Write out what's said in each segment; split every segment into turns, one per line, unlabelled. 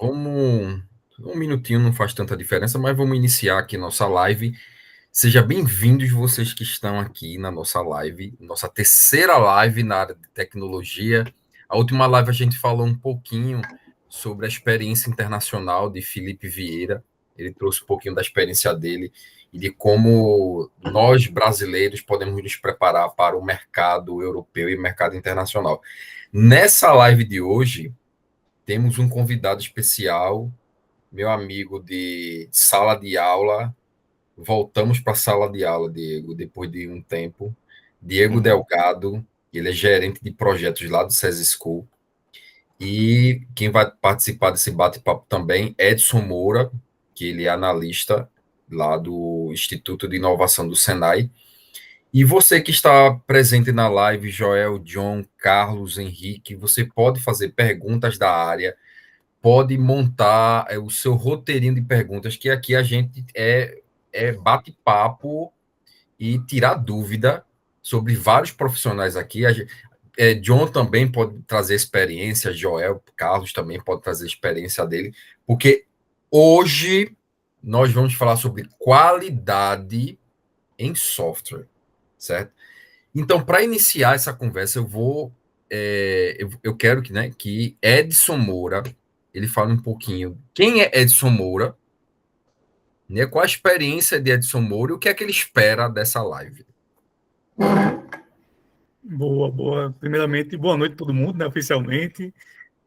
Vamos. Um minutinho não faz tanta diferença, mas vamos iniciar aqui nossa live. Sejam bem-vindos vocês que estão aqui na nossa live, nossa terceira live na área de tecnologia. A última live a gente falou um pouquinho sobre a experiência internacional de Felipe Vieira. Ele trouxe um pouquinho da experiência dele e de como nós brasileiros podemos nos preparar para o mercado europeu e mercado internacional. Nessa live de hoje, temos um convidado especial, meu amigo de sala de aula. Voltamos para a sala de aula, Diego, depois de um tempo. Diego Delgado, ele é gerente de projetos lá do SESI School. E quem vai participar desse bate-papo também é Edson Moura, que ele é analista lá do Instituto de Inovação do Senai. E você que está presente na live, Joel, John, Carlos, Henrique, você pode fazer perguntas da área, pode montar o seu roteirinho de perguntas, que aqui a gente é bate-papo e tirar dúvida sobre vários profissionais aqui. John também pode trazer experiência, Joel, Carlos também pode trazer experiência dele, porque hoje nós vamos falar sobre qualidade em software, certo? Então, para iniciar essa conversa, eu quero que Edson Moura ele fale um pouquinho quem é Edson Moura, né? Qual a experiência de Edson Moura e o que é que ele espera dessa live.
Boa. Primeiramente, boa noite a todo mundo, né, oficialmente.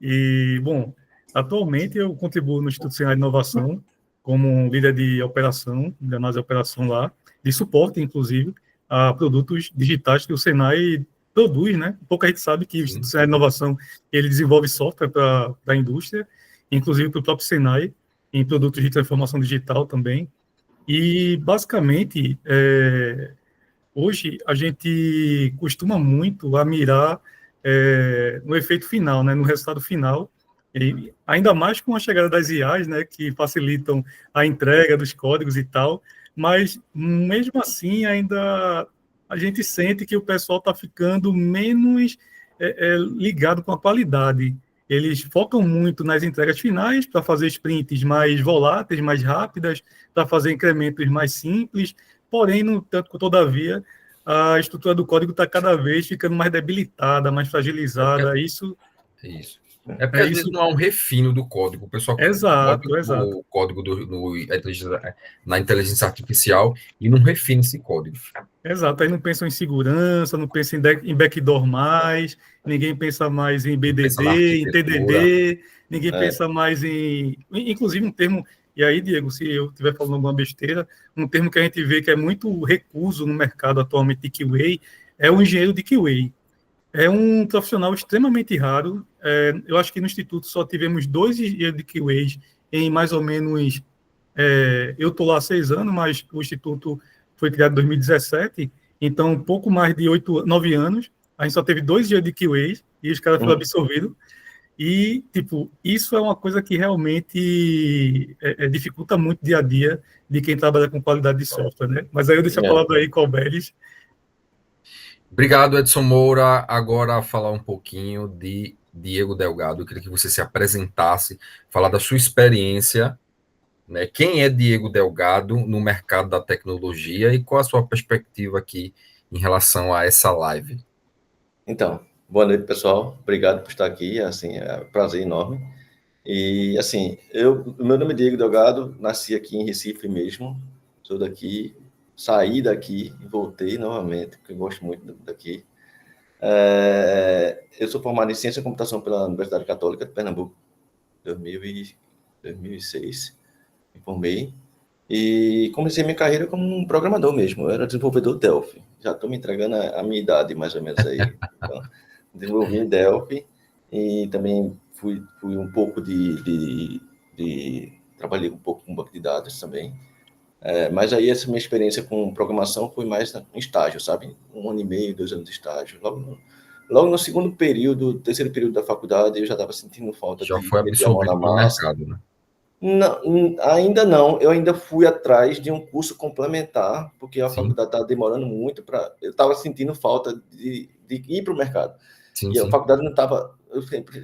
E, bom, atualmente eu contribuo no Instituto Senai de Inovação como líder de operação, de análise de operação lá, de suporte, inclusive, a produtos digitais que o Senai produz, né? Pouca gente sabe que o Instituto Senai de Inovação, ele desenvolve software para a indústria, inclusive para o próprio Senai, em produtos de transformação digital também. E, basicamente, hoje, a gente costuma muito a mirar no efeito final, né, no resultado final, e ainda mais com a chegada das IAs, né, que facilitam a entrega dos códigos e tal, mas, mesmo assim, ainda a gente sente que o pessoal está ficando menos ligado com a qualidade. Eles focam muito nas entregas finais para fazer sprints mais voláteis, mais rápidas, para fazer incrementos mais simples, porém, no tanto todavia, a estrutura do código está cada vez ficando mais debilitada, mais fragilizada. Isso.
É porque às vezes não há um refino do código. O pessoal
Exato.
o código na inteligência artificial e não refina esse código.
Exato. Aí não pensam em segurança, não pensam em backdoor mais, ninguém pensa mais em BDD, em TDD, ninguém pensa mais em... Inclusive um termo... E aí, Diego, se eu estiver falando alguma besteira, um termo que a gente vê que é muito recuso no mercado atualmente de QA é o engenheiro de QA. É um profissional extremamente raro. Eu acho que no Instituto só tivemos 2 engenheiros de QAs em mais ou menos... eu estou lá há 6 anos, mas o Instituto foi criado em 2017, então pouco mais de 9 anos. A gente só teve 2 engenheiros de QAs e os caras foram absorvidos. E, isso é uma coisa que realmente dificulta muito o dia a dia de quem trabalha com qualidade de software, né? Mas aí eu deixo a palavra aí com o Alberes.
Obrigado, Edson Moura. Agora, falar um pouquinho de Diego Delgado. Eu queria que você se apresentasse, falar da sua experiência, né? Quem é Diego Delgado no mercado da tecnologia e qual a sua perspectiva aqui em relação a essa live?
Então, boa noite, pessoal. Obrigado por estar aqui. Assim, é um prazer enorme. E, assim, meu nome é Diego Delgado, nasci aqui em Recife mesmo, sou daqui, saí daqui e voltei novamente, porque eu gosto muito daqui. Eu sou formado em Ciência e Computação pela Universidade Católica de Pernambuco, 2006, me formei, e comecei minha carreira como um programador mesmo, eu era desenvolvedor Delphi, já estou me entregando a minha idade, mais ou menos, aí. Então, desenvolvi em Delphi, e também fui um pouco trabalhei um pouco com banco de dados também, mas aí essa minha experiência com programação foi mais em estágio, sabe? 1 ano e meio, 2 anos de estágio. Logo no segundo período, terceiro período da faculdade, eu já estava sentindo falta
já
de
foi
meter a mão na
absorvido pelo
massa.
mercado, né?
Não, ainda não. Eu ainda fui atrás de um curso complementar, porque a faculdade estava demorando muito para... Eu estava sentindo falta de ir para o mercado. A faculdade não estava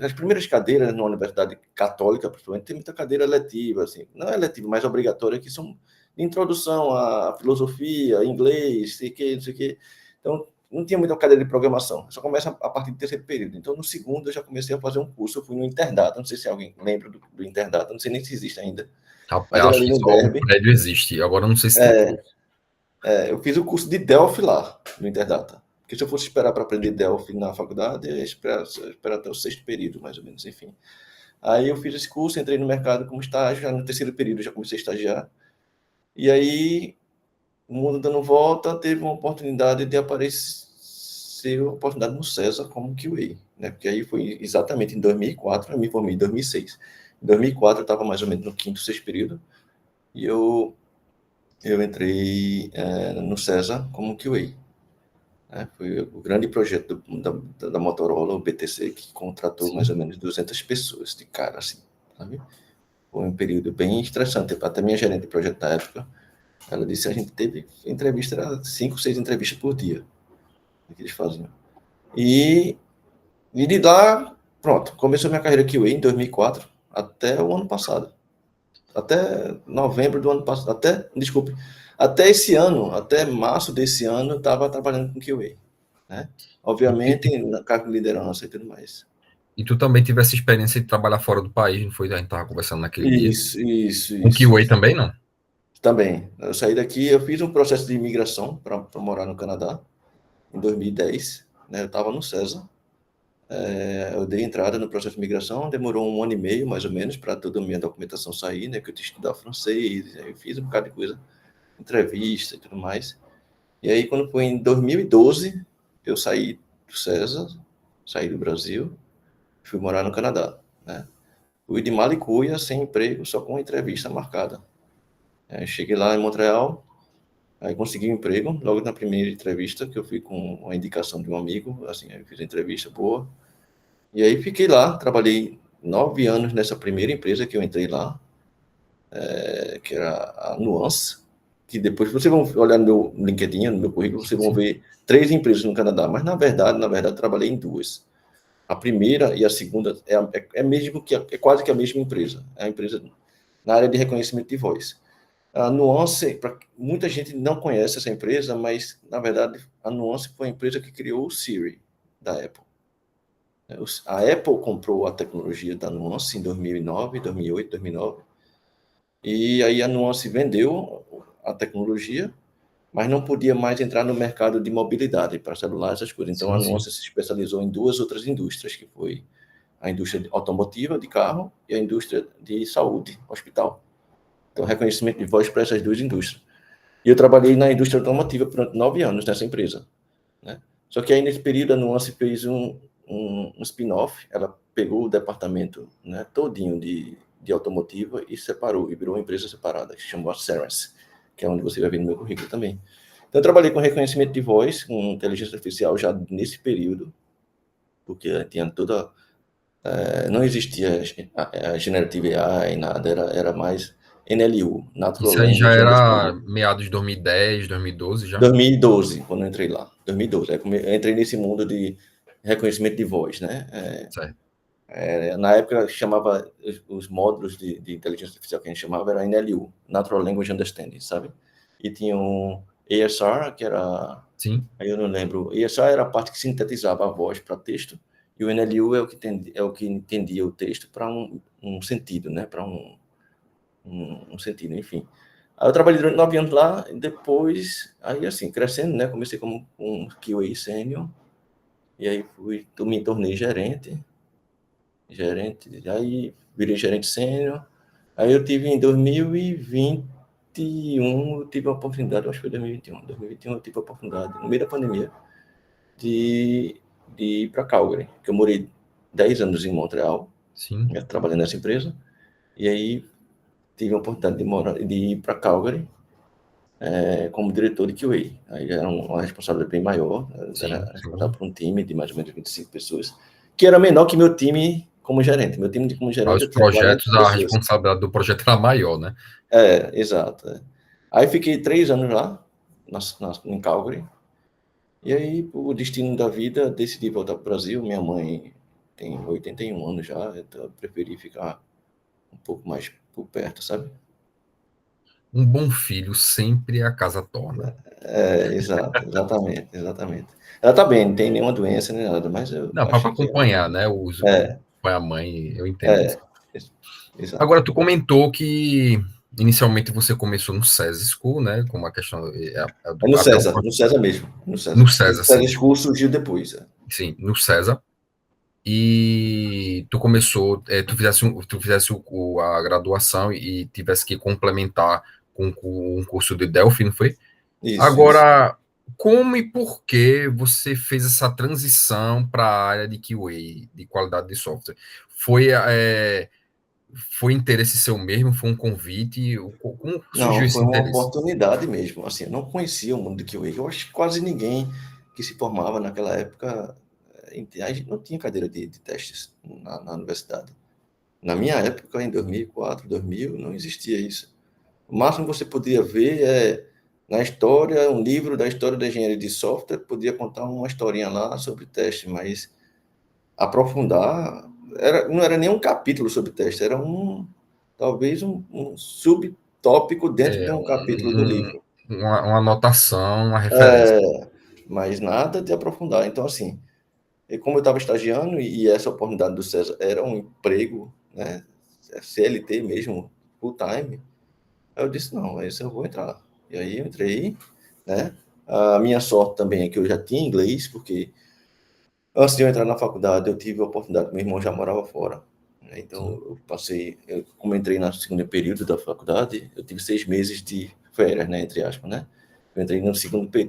as primeiras cadeiras na universidade católica, principalmente, tem muita cadeira letiva, assim, não é letiva, mas obrigatória, que são de introdução à filosofia, inglês, sei que, não sei o que. Então, não tinha muita cadeira de programação, só começa a partir do terceiro período. Então, no segundo, eu já comecei a fazer um curso, eu fui no internato, não sei se alguém lembra do internato, não sei nem se existe ainda, mas
Eu
era
acho
ali
que
no
só o
Derby.
prédio existe. Agora eu não sei se tem.
Eu fiz o curso de Delphi lá, no internato. Porque se eu fosse esperar para aprender Delphi na faculdade, eu ia esperar até o sexto período, mais ou menos, enfim. Aí eu fiz esse curso, entrei no mercado como estágio, já no terceiro período já comecei a estagiar. E aí, o mundo dando volta, teve uma oportunidade de aparecer uma oportunidade no César como QA, né? Porque aí foi exatamente em 2004, eu me formei em 2006. Em 2004 eu estava mais ou menos no quinto, sexto período, e eu entrei no César como QA. Foi o grande projeto da Motorola, o BTC, que contratou mais ou menos 200 pessoas de cara, assim, sabe? Foi um período bem estressante. Até minha gerente de projeto da época, ela disse que a gente teve entrevista, era 5, 6 entrevistas por dia que eles faziam. E de lá, pronto, começou minha carreira QA em 2004 até o ano passado. Até novembro do ano passado, até esse ano, até março desse ano, eu estava trabalhando com QA, né? Obviamente, na cargo de liderança e tudo mais.
E tu também tive essa experiência de trabalhar fora do país, não foi? A gente tava conversando naquele dia.
Isso.
Com QA também, não?
Também. Eu saí daqui, eu fiz um processo de imigração para morar no Canadá, em 2010, né? Eu estava no César. Eu dei entrada no processo de imigração, demorou 1 ano e meio, mais ou menos, para toda a minha documentação sair, né? Que eu tinha que estudar francês, eu fiz um bocado de coisa, entrevista e tudo mais. E aí, quando foi em 2012, eu saí do César, saí do Brasil, fui morar no Canadá, né? Fui de mala e cuia, sem emprego, só com entrevista marcada. Cheguei lá em Montreal, aí consegui um emprego, logo na primeira entrevista, que eu fui com a indicação de um amigo, assim, eu fiz a entrevista boa. E aí fiquei lá, trabalhei 9 anos nessa primeira empresa que eu entrei lá, que era a Nuance, que depois vocês vão olhar no meu LinkedIn, no meu currículo, vocês vão ver 3 empresas no Canadá, mas na verdade, trabalhei em 2. A primeira e a segunda mesmo que é quase que a mesma empresa, é a empresa na área de reconhecimento de voz. A Nuance, muita gente não conhece essa empresa, mas na verdade a Nuance foi a empresa que criou o Siri da Apple. A Apple comprou a tecnologia da Nuance em 2009, 2008, 2009, e aí a Nuance vendeu a tecnologia, mas não podia mais entrar no mercado de mobilidade para celular, essas coisas. Então, a Nuance se especializou em 2 outras indústrias, que foi a indústria automotiva, de carro, e a indústria de saúde, hospital. Então, reconhecimento de voz para essas 2 indústrias. E eu trabalhei na indústria automotiva por 9 anos nessa empresa, né? Só que aí, nesse período, a Nuance fez um spin-off, ela pegou o departamento, né, todinho de automotiva e separou, e virou uma empresa separada, que se chamou a Cerence, que é onde você vai ver no meu currículo também. Então, eu trabalhei com reconhecimento de voz, com inteligência artificial já nesse período, porque tinha toda... não existia a Generative AI, nada, era mais NLU, Natural
Isso aí já
Language
era
Understanding.
meados de 2010, 2012 já?
2012, quando eu entrei lá. 2012. Eu entrei nesse mundo de reconhecimento de voz, né?
Certo.
Na época, chamava os módulos de inteligência artificial que a gente chamava era NLU, Natural Language Understanding, sabe? E tinha um ASR, que era...
Sim.
Aí eu não lembro. ASR era a parte que sintetizava a voz para texto, e o NLU é o que entendia o texto para um sentido, né? Para um sentido, enfim. Aí eu trabalhei durante 9 anos lá, e depois, aí assim, crescendo, né? Comecei como um QA sênior, e aí me tornei gerente, aí virei gerente sênior. Aí eu tive em 2021, eu tive a oportunidade, acho que foi 2021 eu tive a oportunidade, no meio da pandemia, de ir para Calgary, que eu morei 10 anos em Montreal,
Sim.
trabalhando nessa empresa, e aí tive a oportunidade de ir para Calgary, como diretor de QA. Aí era uma responsabilidade bem maior, era responsável por um time de mais ou menos 25 pessoas, que era menor que meu time como gerente. Meu time como gerente
Os
eu tinha 40
projetos, a
pessoas.
responsabilidade do projeto era maior, né?
Exato. Aí fiquei 3 anos lá, em Calgary, e aí, por destino da vida, decidi voltar para o Brasil. Minha mãe tem 81 anos já, então eu preferi ficar um pouco mais por perto, sabe?
Um bom filho sempre a casa torna.
Exato, exatamente. Ela tá bem, não tem nenhuma doença nem nada, mas eu
Não, para
achei que
acompanhar, né? O uso que o
é,
pai e a mãe, eu entendo isso.
é, exato.
Agora, tu comentou que inicialmente você começou no SESI School, né? Como a questão
É no César mesmo, no
no
César. O
SESA,
César
sim,
School surgiu depois.
sim, no SESA. E tu começou, tu fizesse a graduação e tivesse que complementar com um curso de Delphi, não foi?
Isso.
Agora, como e por que você fez essa transição para a área de QA, de qualidade de software? Foi, foi interesse seu mesmo? Foi um convite? Como surgiu
Não,
esse
foi uma
interesse?
oportunidade mesmo. Assim, eu não conhecia o mundo do QA. Eu acho que quase ninguém que se formava naquela época, a gente não tinha cadeira de testes na universidade. Na minha época, em 2004, 2000, não existia isso. O máximo que você podia ver na história, um livro da história da engenharia de software, podia contar uma historinha lá sobre teste, mas aprofundar, não era nem um capítulo sobre teste, era talvez um subtópico dentro de
É,
um capítulo do livro.
uma anotação, uma referência.
Mas nada de aprofundar. Então, assim, como eu estava estagiando e essa oportunidade do César era um emprego, né, CLT mesmo, full time, eu disse, não, esse eu vou entrar. E aí eu entrei, né? A minha sorte também é que eu já tinha inglês, porque antes de eu entrar na faculdade, eu tive a oportunidade, meu irmão já morava fora, né? Então
Sim,
eu passei, como eu entrei no segundo período da faculdade, eu tive 6 meses de férias, né, entre aspas, né? Eu entrei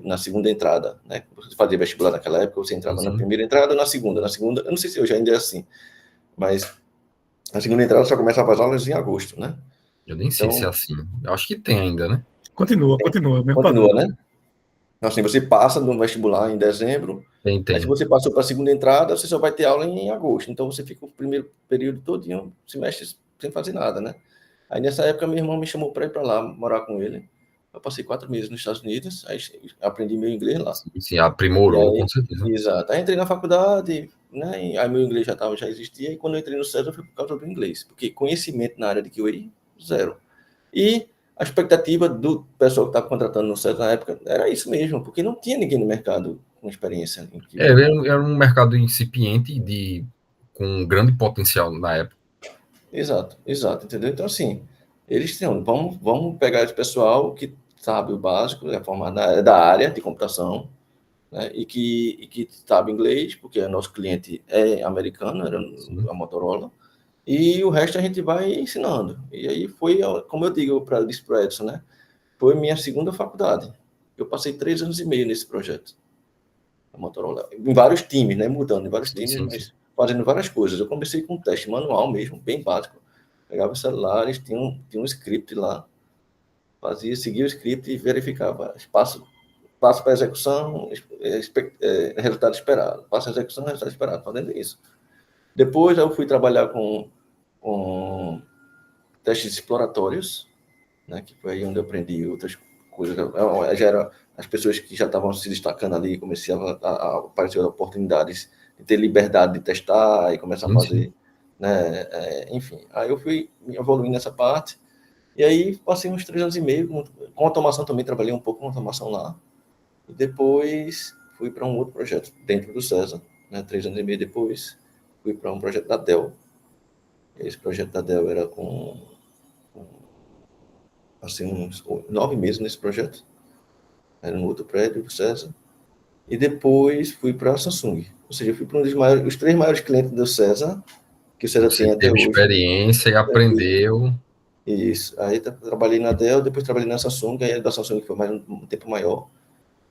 na segunda entrada, né? Você fazia vestibular naquela época, você
sim,
entrava na
sim.
primeira entrada ou na segunda. Na segunda, eu não sei se hoje ainda é assim, mas a segunda entrada só começava as aulas em agosto, né?
Eu nem sei se é
Então,
assim. Eu acho que tem ainda, né?
Continua, mesmo
continua,
padrão.
né? Então, assim, você passa no vestibular em dezembro,
Tem,
aí se
tem.
você passou para a segunda entrada, você só vai ter aula em agosto. Então você fica o primeiro período todinho, semestre, sem fazer nada, né? Aí nessa época meu irmão me chamou para ir para lá, morar com ele. Eu passei 4 meses nos Estados Unidos, aí aprendi meu inglês lá.
Sim, sim,
E
aprimorou, com
aí,
certeza.
exato. Aí entrei na faculdade, né? E aí meu inglês já existia, e quando eu entrei no César foi por causa do inglês, porque conhecimento na área de QA, zero. E a expectativa do pessoal que estava contratando no César na época era isso mesmo, porque não tinha ninguém no mercado com experiência em QA.
Era um mercado incipiente com um grande potencial na época.
Exato, entendeu? Então, assim, eles tinham, vamos pegar esse pessoal que sabe o básico, é formado da área de computação, né, e que sabe inglês, porque o nosso cliente é americano, era
Sim.
a Motorola, e o resto a gente vai ensinando. E aí foi, como eu digo para o Edson, né, foi minha segunda faculdade. Eu passei 3 anos e meio nesse projeto, a Motorola, em vários times, né, mudando em vários
Sim,
times,
sim, sim.
mas fazendo várias coisas. Eu comecei com um teste manual mesmo, bem básico. Pegava os celulares, tinha um script lá, seguia o script e verificava passo para execução, resultado esperado. Passo a execução, resultado esperado, fazendo isso. Depois eu fui trabalhar com testes exploratórios, né, que foi aí onde eu aprendi outras coisas. Já era as pessoas que já estavam se destacando ali, comecei a aparecer oportunidades de ter liberdade de testar e começar a
Sim, sim.
fazer, né, enfim. Aí eu fui evoluindo nessa parte, e aí passei uns 3 anos e meio, com automação também, trabalhei um pouco com automação lá, e depois fui para um outro projeto dentro do César, né, 3 anos e meio depois, fui para um projeto da Dell. Esse projeto da Dell era assim, uns 9 meses nesse projeto, era no outro prédio do César, e depois fui para a Samsung. Ou seja, eu fui para os 3 maiores clientes do César, que o César
Você
tem até
teve
hoje.
experiência e aprendeu.
Isso. Aí trabalhei na Dell, depois trabalhei na Samsung, aí da Samsung foi mais um tempo maior,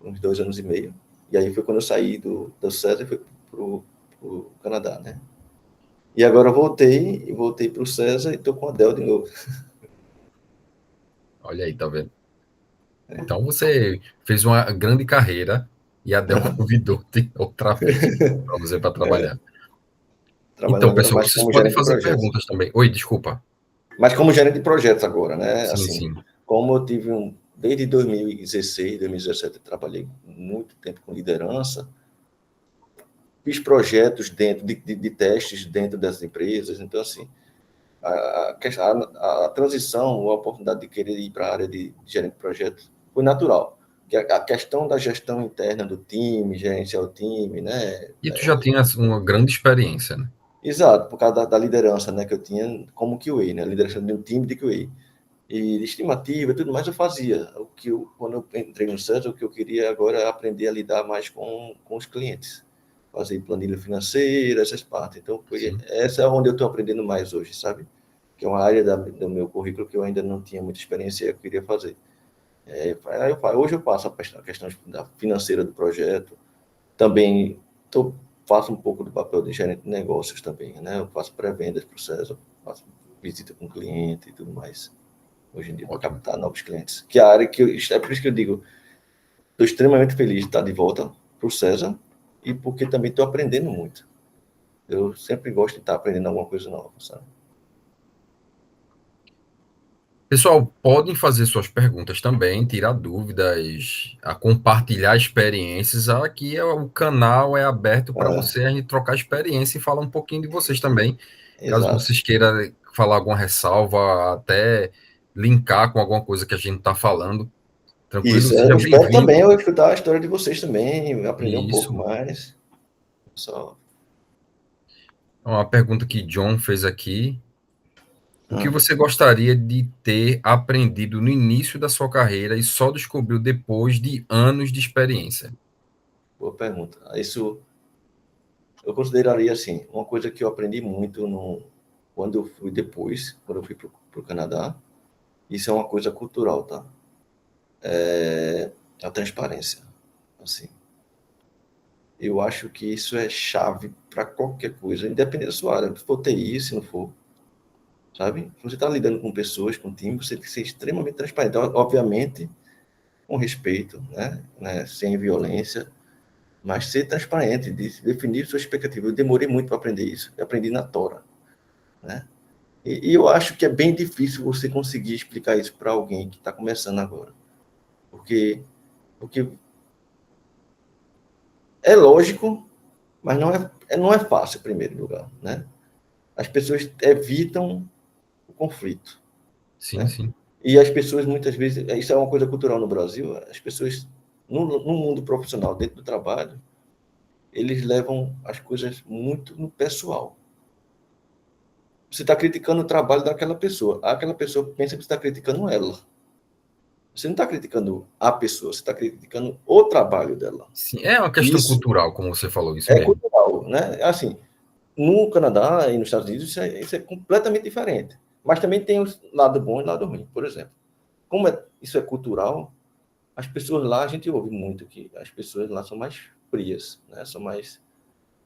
uns 2 anos e meio. E aí foi quando eu saí do César e fui para o Canadá, né? E agora eu voltei para o César e estou com a Dell de novo.
Olha aí, tá vendo? Então você fez uma grande carreira e a Dell convidou-te outra vez para você para trabalhar. Então,
Trabalhando agora
pessoal,
mais
vocês
como
podem
gerente de
fazer
projetos.
perguntas também. Oi, desculpa.
Mas como gerente de projetos agora, né?
Sim,
Assim,
sim.
como eu tive desde 2016, 2017, eu trabalhei muito tempo com liderança, fiz projetos dentro de testes dentro dessas empresas. Então, assim, a transição, ou a oportunidade de querer ir para a área de gerente de projetos foi natural. A questão da gestão interna do time, gerenciar o time, né?
E tu já tinha uma grande experiência, né?
Exato, por causa da liderança, né, que eu tinha como QA, né, a liderança de um time de QA. E de estimativa e tudo mais eu fazia. Quando eu entrei no César, o que eu queria agora é aprender a lidar mais com os clientes. Fazer planilha financeira, essas partes. Então, essa é onde eu estou aprendendo mais hoje, sabe? Que é uma área do meu currículo que eu ainda não tinha muita experiência e eu queria fazer. Hoje eu passo a questão financeira do projeto. Também faço um pouco do papel de gerente de negócios também, né? Eu faço pré-vendas para o César, faço visita com o cliente e tudo mais. Hoje em dia, para captar novos clientes. Que é a área é por isso que eu digo, estou extremamente feliz de estar de volta para o César e porque também estou aprendendo muito. Eu sempre gosto de estar aprendendo alguma coisa nova, sabe?
Pessoal, podem fazer suas perguntas também, tirar dúvidas, a compartilhar experiências. Aqui o canal é aberto para você a gente trocar experiência e falar um pouquinho de vocês também. Caso
Exato.
vocês queiram falar alguma ressalva, até linkar com alguma coisa que a gente está falando, tranquilo?
Isso,
Seja
eu espero
bem-vindo.
também eu escutar a história de vocês também, aprender um pouco
Isso.
mais. Só.
Uma pergunta que John fez aqui. O que você gostaria de ter aprendido no início da sua carreira e só descobriu depois de anos de experiência?
Boa pergunta. Isso eu consideraria assim, uma coisa que eu aprendi muito quando eu fui depois, quando eu fui para o Canadá. Isso é uma coisa cultural, tá? A transparência. Assim, eu acho que isso é chave para qualquer coisa, independente da sua área. Se for TI, se não for, sabe? Se você está lidando com pessoas, com time, você tem que ser extremamente transparente. Então, obviamente, com respeito, né? Sem violência, mas ser transparente, definir sua expectativa. Eu demorei muito para aprender isso. Eu aprendi na tora, né? E eu acho que é bem difícil você conseguir explicar isso para alguém que está começando agora. Porque é lógico, mas não é fácil, em primeiro lugar, né? As pessoas evitam o conflito,
Sim,
né?
sim.
E as pessoas, muitas vezes, isso é uma coisa cultural no Brasil, as pessoas, no mundo profissional, dentro do trabalho, eles levam as coisas muito no pessoal. Você está criticando o trabalho daquela pessoa. Aquela pessoa pensa que você está criticando ela. Você não está criticando a pessoa, você está criticando o trabalho dela.
Sim, é uma questão
Isso
cultural, como você falou, isso
é
mesmo.
cultural, né? Assim, no Canadá e nos Estados Unidos isso é completamente diferente. Mas também tem o lado bom e o lado ruim. Por exemplo, como isso é cultural, as pessoas lá, a gente ouve muito que as pessoas lá são mais frias, né? São mais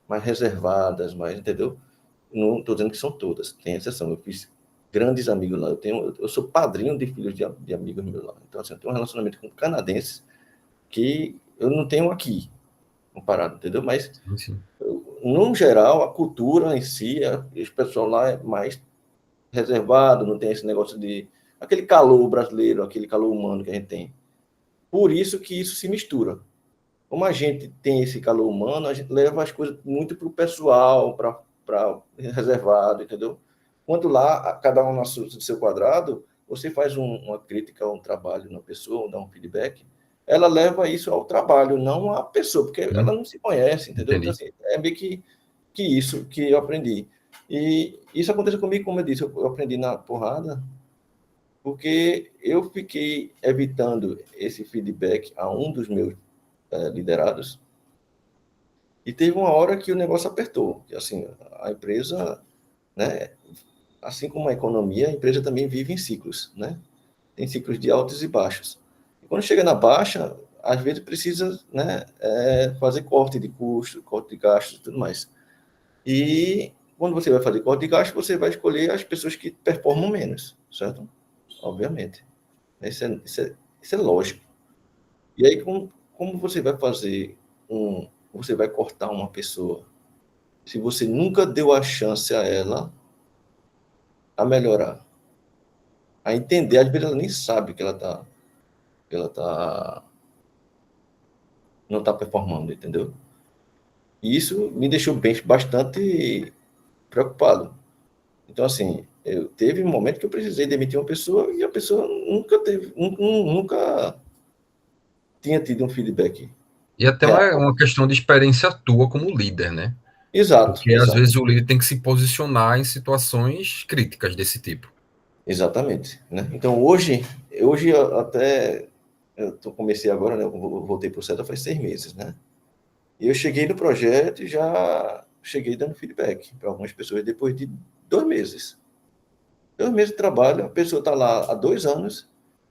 reservadas, mais, entendeu? Não estou dizendo que são todas, tem exceção. Eu fiz grandes amigos lá. Eu sou padrinho de filhos de amigos meus lá. Então, assim, eu tenho um relacionamento com canadenses que eu não tenho aqui, comparado, entendeu? Mas,
Sim, sim.
no geral, a cultura em si, o pessoal lá é mais reservado, não tem esse negócio de aquele calor brasileiro, aquele calor humano que a gente tem. Por isso que isso se mistura. Como a gente tem esse calor humano, a gente leva as coisas muito para o pessoal, para reservado, entendeu? Quando lá, cada um no seu quadrado, você faz uma crítica a um trabalho na pessoa, dá um feedback, ela leva isso ao trabalho, não à pessoa, porque ela não se conhece, entendeu? Então,
Entendi.
assim, é meio que isso que eu aprendi. E isso aconteceu comigo, como eu disse, eu aprendi na porrada, porque eu fiquei evitando esse feedback a um dos meus liderados, e teve uma hora que o negócio apertou, que assim, a empresa, né, assim como a economia, a empresa também vive em ciclos, né? Tem ciclos de altos e baixos. E quando chega na baixa, às vezes precisa, né, fazer corte de custo, corte de gastos e tudo mais. E quando você vai fazer corte de gastos, você vai escolher as pessoas que performam menos, certo? Obviamente. Isso é lógico. E aí, como você vai fazer você vai cortar uma pessoa se você nunca deu a chance a ela a melhorar, a entender? Às vezes ela nem sabe que ela tá não está performando, entendeu? E isso me deixou bastante preocupado. Então, assim, teve um momento que eu precisei demitir uma pessoa e a pessoa nunca tinha tido um feedback
E até
real.
uma questão de experiência tua como líder, né?
Exato,
Porque às
exato.
vezes o líder tem que se posicionar em situações críticas desse tipo.
Exatamente, né? Então, hoje até comecei agora, né? Eu voltei para o CETA faz 6 meses, né? E eu cheguei no projeto e já cheguei dando feedback para algumas pessoas depois de 2 meses. 2 meses de trabalho, a pessoa está lá há 2 anos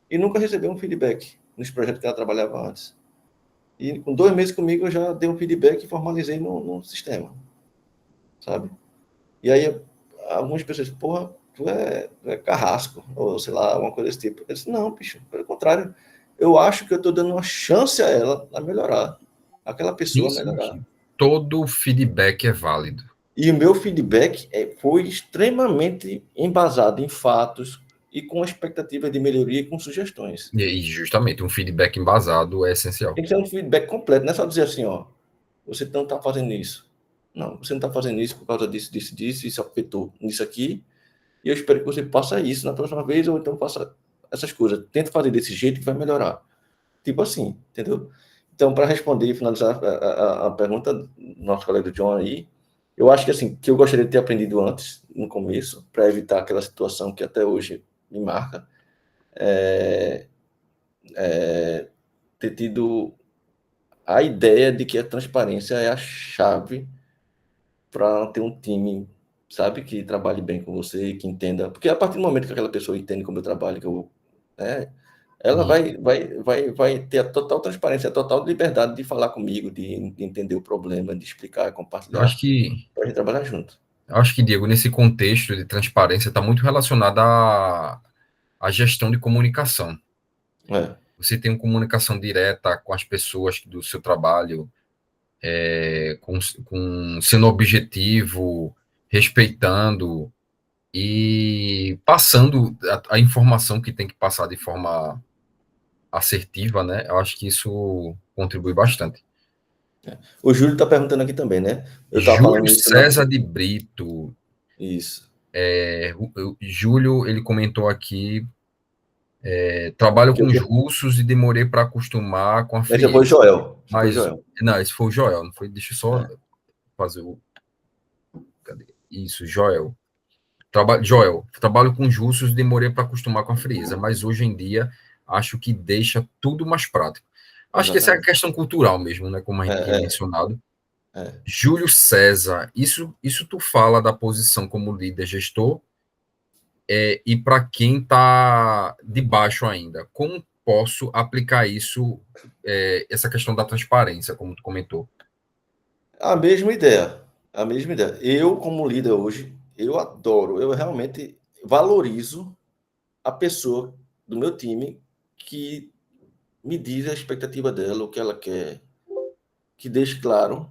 e nunca recebeu um feedback nos projetos que ela trabalhava antes. E com 2 meses comigo eu já dei um feedback e formalizei no sistema, sabe? E aí algumas pessoas, porra, tu é carrasco, ou sei lá, alguma coisa desse tipo. Eu disse, não, bicho, pelo contrário, eu acho que eu estou dando uma chance a ela a melhorar, aquela
Sim,
pessoa a
sim,
melhorar.
sim. Todo feedback é válido.
E o meu feedback foi extremamente embasado em fatos e com expectativa de melhoria e com sugestões.
E justamente um feedback embasado é essencial.
Tem que ser um feedback completo, não é só dizer assim, ó, você não está fazendo isso. Não, você não está fazendo isso por causa disso, disso, disso, isso afetou nisso aqui, e eu espero que você faça isso na próxima vez, ou então faça essas coisas. Tenta fazer desse jeito que vai melhorar. Tipo assim, entendeu? Então, para responder e finalizar a pergunta do nosso colega John aí, eu acho que assim, que eu gostaria de ter aprendido antes, no começo, para evitar aquela situação que até hoje me marca, ter tido a ideia de que a transparência é a chave para ter um time, sabe, que trabalhe bem com você e que entenda. Porque a partir do momento que aquela pessoa entende como eu trabalho, que eu, né, ela
E
vai ter a total transparência, a total liberdade de falar comigo, de entender o problema, de explicar,
eu
compartilhar, para a gente trabalhar junto.
acho que, Diego, nesse contexto de transparência, está muito relacionado à gestão de comunicação.
É,
Você tem uma comunicação direta com as pessoas do seu trabalho, sendo objetivo, respeitando e passando a informação que tem que passar de forma assertiva, né? Eu acho que isso contribui bastante.
o Júlio está perguntando aqui também, né? Eu estava
Júlio
falando isso na.
César de Brito,
Isso.
Júlio, ele comentou aqui, trabalho com os russos e demorei para acostumar com a
Esse foi o
frieza.
Joel. Esse foi o
Mas,
Joel.
não, esse foi o Joel, não foi? Deixa eu só
É,
fazer o. Cadê? Isso, Joel. Joel, trabalho com os russos, demorei para acostumar com a frieza, mas hoje em dia acho que deixa tudo mais prático. Acho que essa é a
exatamente.
questão cultural mesmo, né? Como a
É,
gente tinha
é,
mencionado.
é.
Júlio César, isso tu fala da posição como líder gestor, e para quem está de baixo ainda, como posso aplicar isso, essa questão da transparência, como tu comentou?
A mesma ideia. A mesma ideia. Eu, como líder hoje, eu adoro, eu realmente valorizo a pessoa do meu time que me diz a expectativa dela, o que ela quer, que deixe claro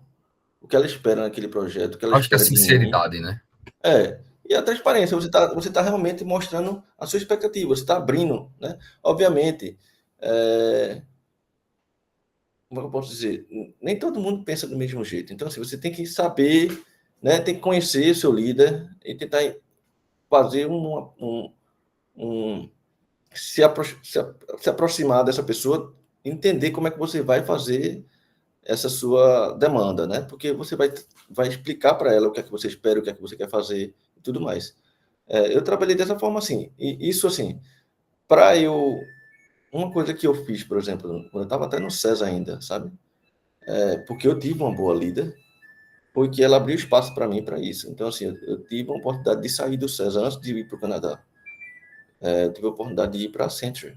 o que ela espera naquele projeto, o que ela
Acho que a
espera de mim.
sinceridade, né?
E a transparência, você tá realmente mostrando a sua expectativa, você está abrindo, né? Obviamente, como eu posso dizer, nem todo mundo pensa do mesmo jeito. Então, assim, você tem que saber, né? Tem que conhecer o seu líder e tentar fazer um se aproximar dessa pessoa, entender como é que você vai fazer essa sua demanda, né? Porque você vai explicar para ela o que é que você espera, o que é que você quer fazer e tudo mais. Eu trabalhei dessa forma assim, e isso assim, para eu. Uma coisa que eu fiz, por exemplo, quando eu estava até no SES ainda, sabe? Porque eu tive uma boa líder, foi que ela abriu espaço para mim para isso. Então, assim, eu tive a oportunidade de sair do SES antes de ir para o Canadá. Eu tive a oportunidade de ir para a Accenture,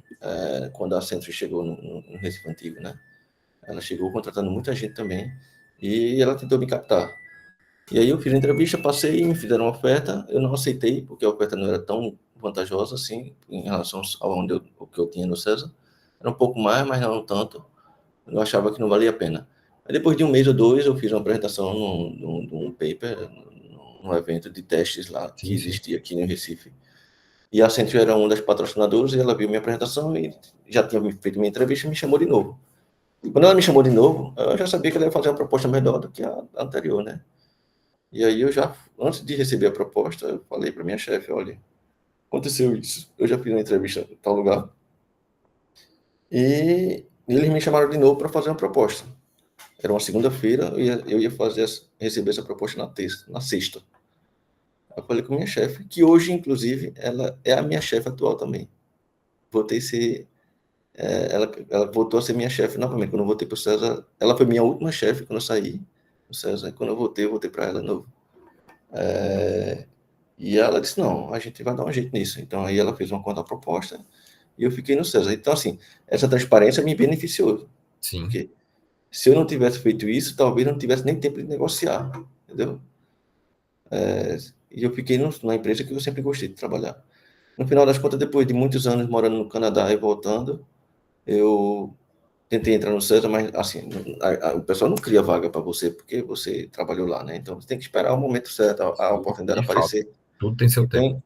quando a Accenture chegou no Recife Antigo, né? Ela chegou contratando muita gente também, e ela tentou me captar. E aí eu fiz a entrevista, passei, me fizeram uma oferta, eu não aceitei, porque a oferta não era tão vantajosa assim, em relação ao o que eu tinha no César. Era um pouco mais, mas não tanto. Eu achava que não valia a pena. Aí depois de 1 mês ou 2, eu fiz uma apresentação num paper, num evento de testes lá, que
Sim, sim.
existia aqui no Recife. E a Accenture era uma das patrocinadoras, e ela viu minha apresentação e já tinha feito minha entrevista e me chamou de novo. Quando ela me chamou de novo, eu já sabia que ela ia fazer uma proposta melhor do que a anterior, né? E aí antes de receber a proposta, eu falei para minha chefe, olha, aconteceu isso, eu já fiz uma entrevista em tal lugar, e eles me chamaram de novo para fazer uma proposta. Era uma segunda-feira, eu ia receber essa proposta na sexta. Eu falei com minha chefe, que hoje, inclusive, ela é a minha chefe atual também. Voltei a ser, ela voltou a ser minha chefe novamente. Quando eu voltei para o César, ela foi minha última chefe quando eu saí do César. Quando eu voltei para ela de novo. E ela disse, não, a gente vai dar um jeito nisso. Então, aí ela fez uma contraproposta e eu fiquei no César. Então, assim, essa transparência me beneficiou.
Sim.
Porque se eu não tivesse feito isso, talvez não tivesse nem tempo de negociar, entendeu? E eu fiquei na empresa que eu sempre gostei de trabalhar. No final das contas, depois de muitos anos morando no Canadá e voltando, eu tentei entrar no César, mas assim, o pessoal não cria vaga para você porque você trabalhou lá, né? Então você tem que esperar o momento certo, a oportunidade
De fato,
aparecer.
tudo tem seu tempo.
Então,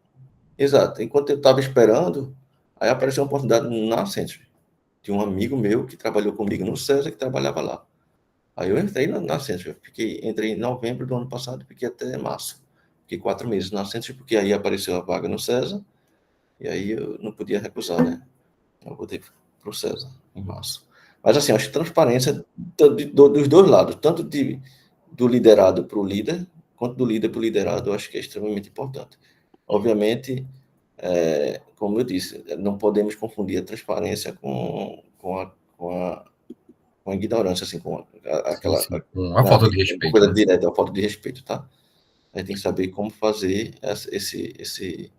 exato. Enquanto eu estava esperando, aí apareceu uma oportunidade na Accenture, de um amigo meu que trabalhou comigo no César, que trabalhava lá. Aí eu entrei na Accenture, entrei em novembro do ano passado, fiquei até março. Fiquei 4 meses na Accenture, porque aí apareceu a vaga no César, e aí eu não podia recusar, né? Eu voltei para o César, em março. Mas, assim, acho que transparência dos dois lados, tanto do liderado para o líder, quanto do líder para o liderado, eu acho que é extremamente importante. Obviamente, como eu disse, não podemos confundir a transparência com a ignorância, assim,
Sim,
aquela
sim. Uma falta de
uma
respeito,
coisa
né?
direta, a falta de respeito, tá? A gente tem que saber como fazer essa
Sim.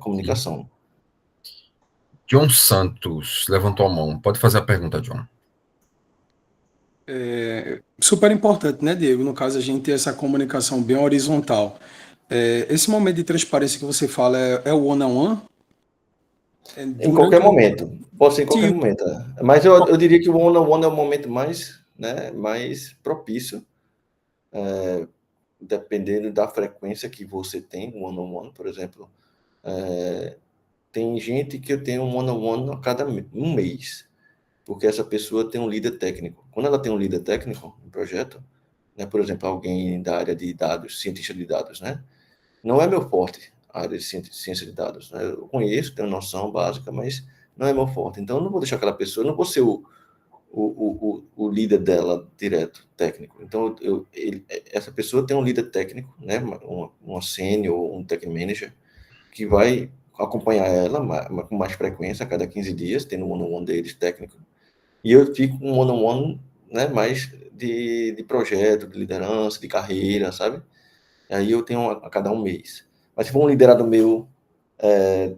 comunicação.
John Santos levantou a mão. Pode fazer a pergunta, John.
Super importante, né, Diego? No caso, a gente ter essa comunicação bem horizontal. Esse momento de transparência que você fala é o one-on-one?
Em qualquer
Durante o
momento, pode ser em qualquer
tipo,
momento. Mas eu diria que o one-on-one é o momento mais, né, mais propício, dependendo da frequência que você tem, um one-on-one, por exemplo. Tem gente que eu tenho um one-on-one a cada um mês, porque essa pessoa tem um líder técnico. Quando ela tem um líder técnico no projeto, né, por exemplo, alguém da área de dados, cientista de dados, né? Não é meu forte a área de ciência de dados, né? Eu conheço, tenho noção básica, mas não é meu forte. Então, eu não vou deixar aquela pessoa, eu não vou ser o líder dela direto, técnico. Então, essa pessoa tem um líder técnico, né? Uma sênior, um tech manager, que vai acompanhar ela com mais frequência, a cada 15 dias, tendo um one-on-one deles técnico. E eu fico com um one-on-one, né, mais de projeto, de liderança, de carreira, sabe? Aí eu tenho a cada um mês. Mas se for um liderado meu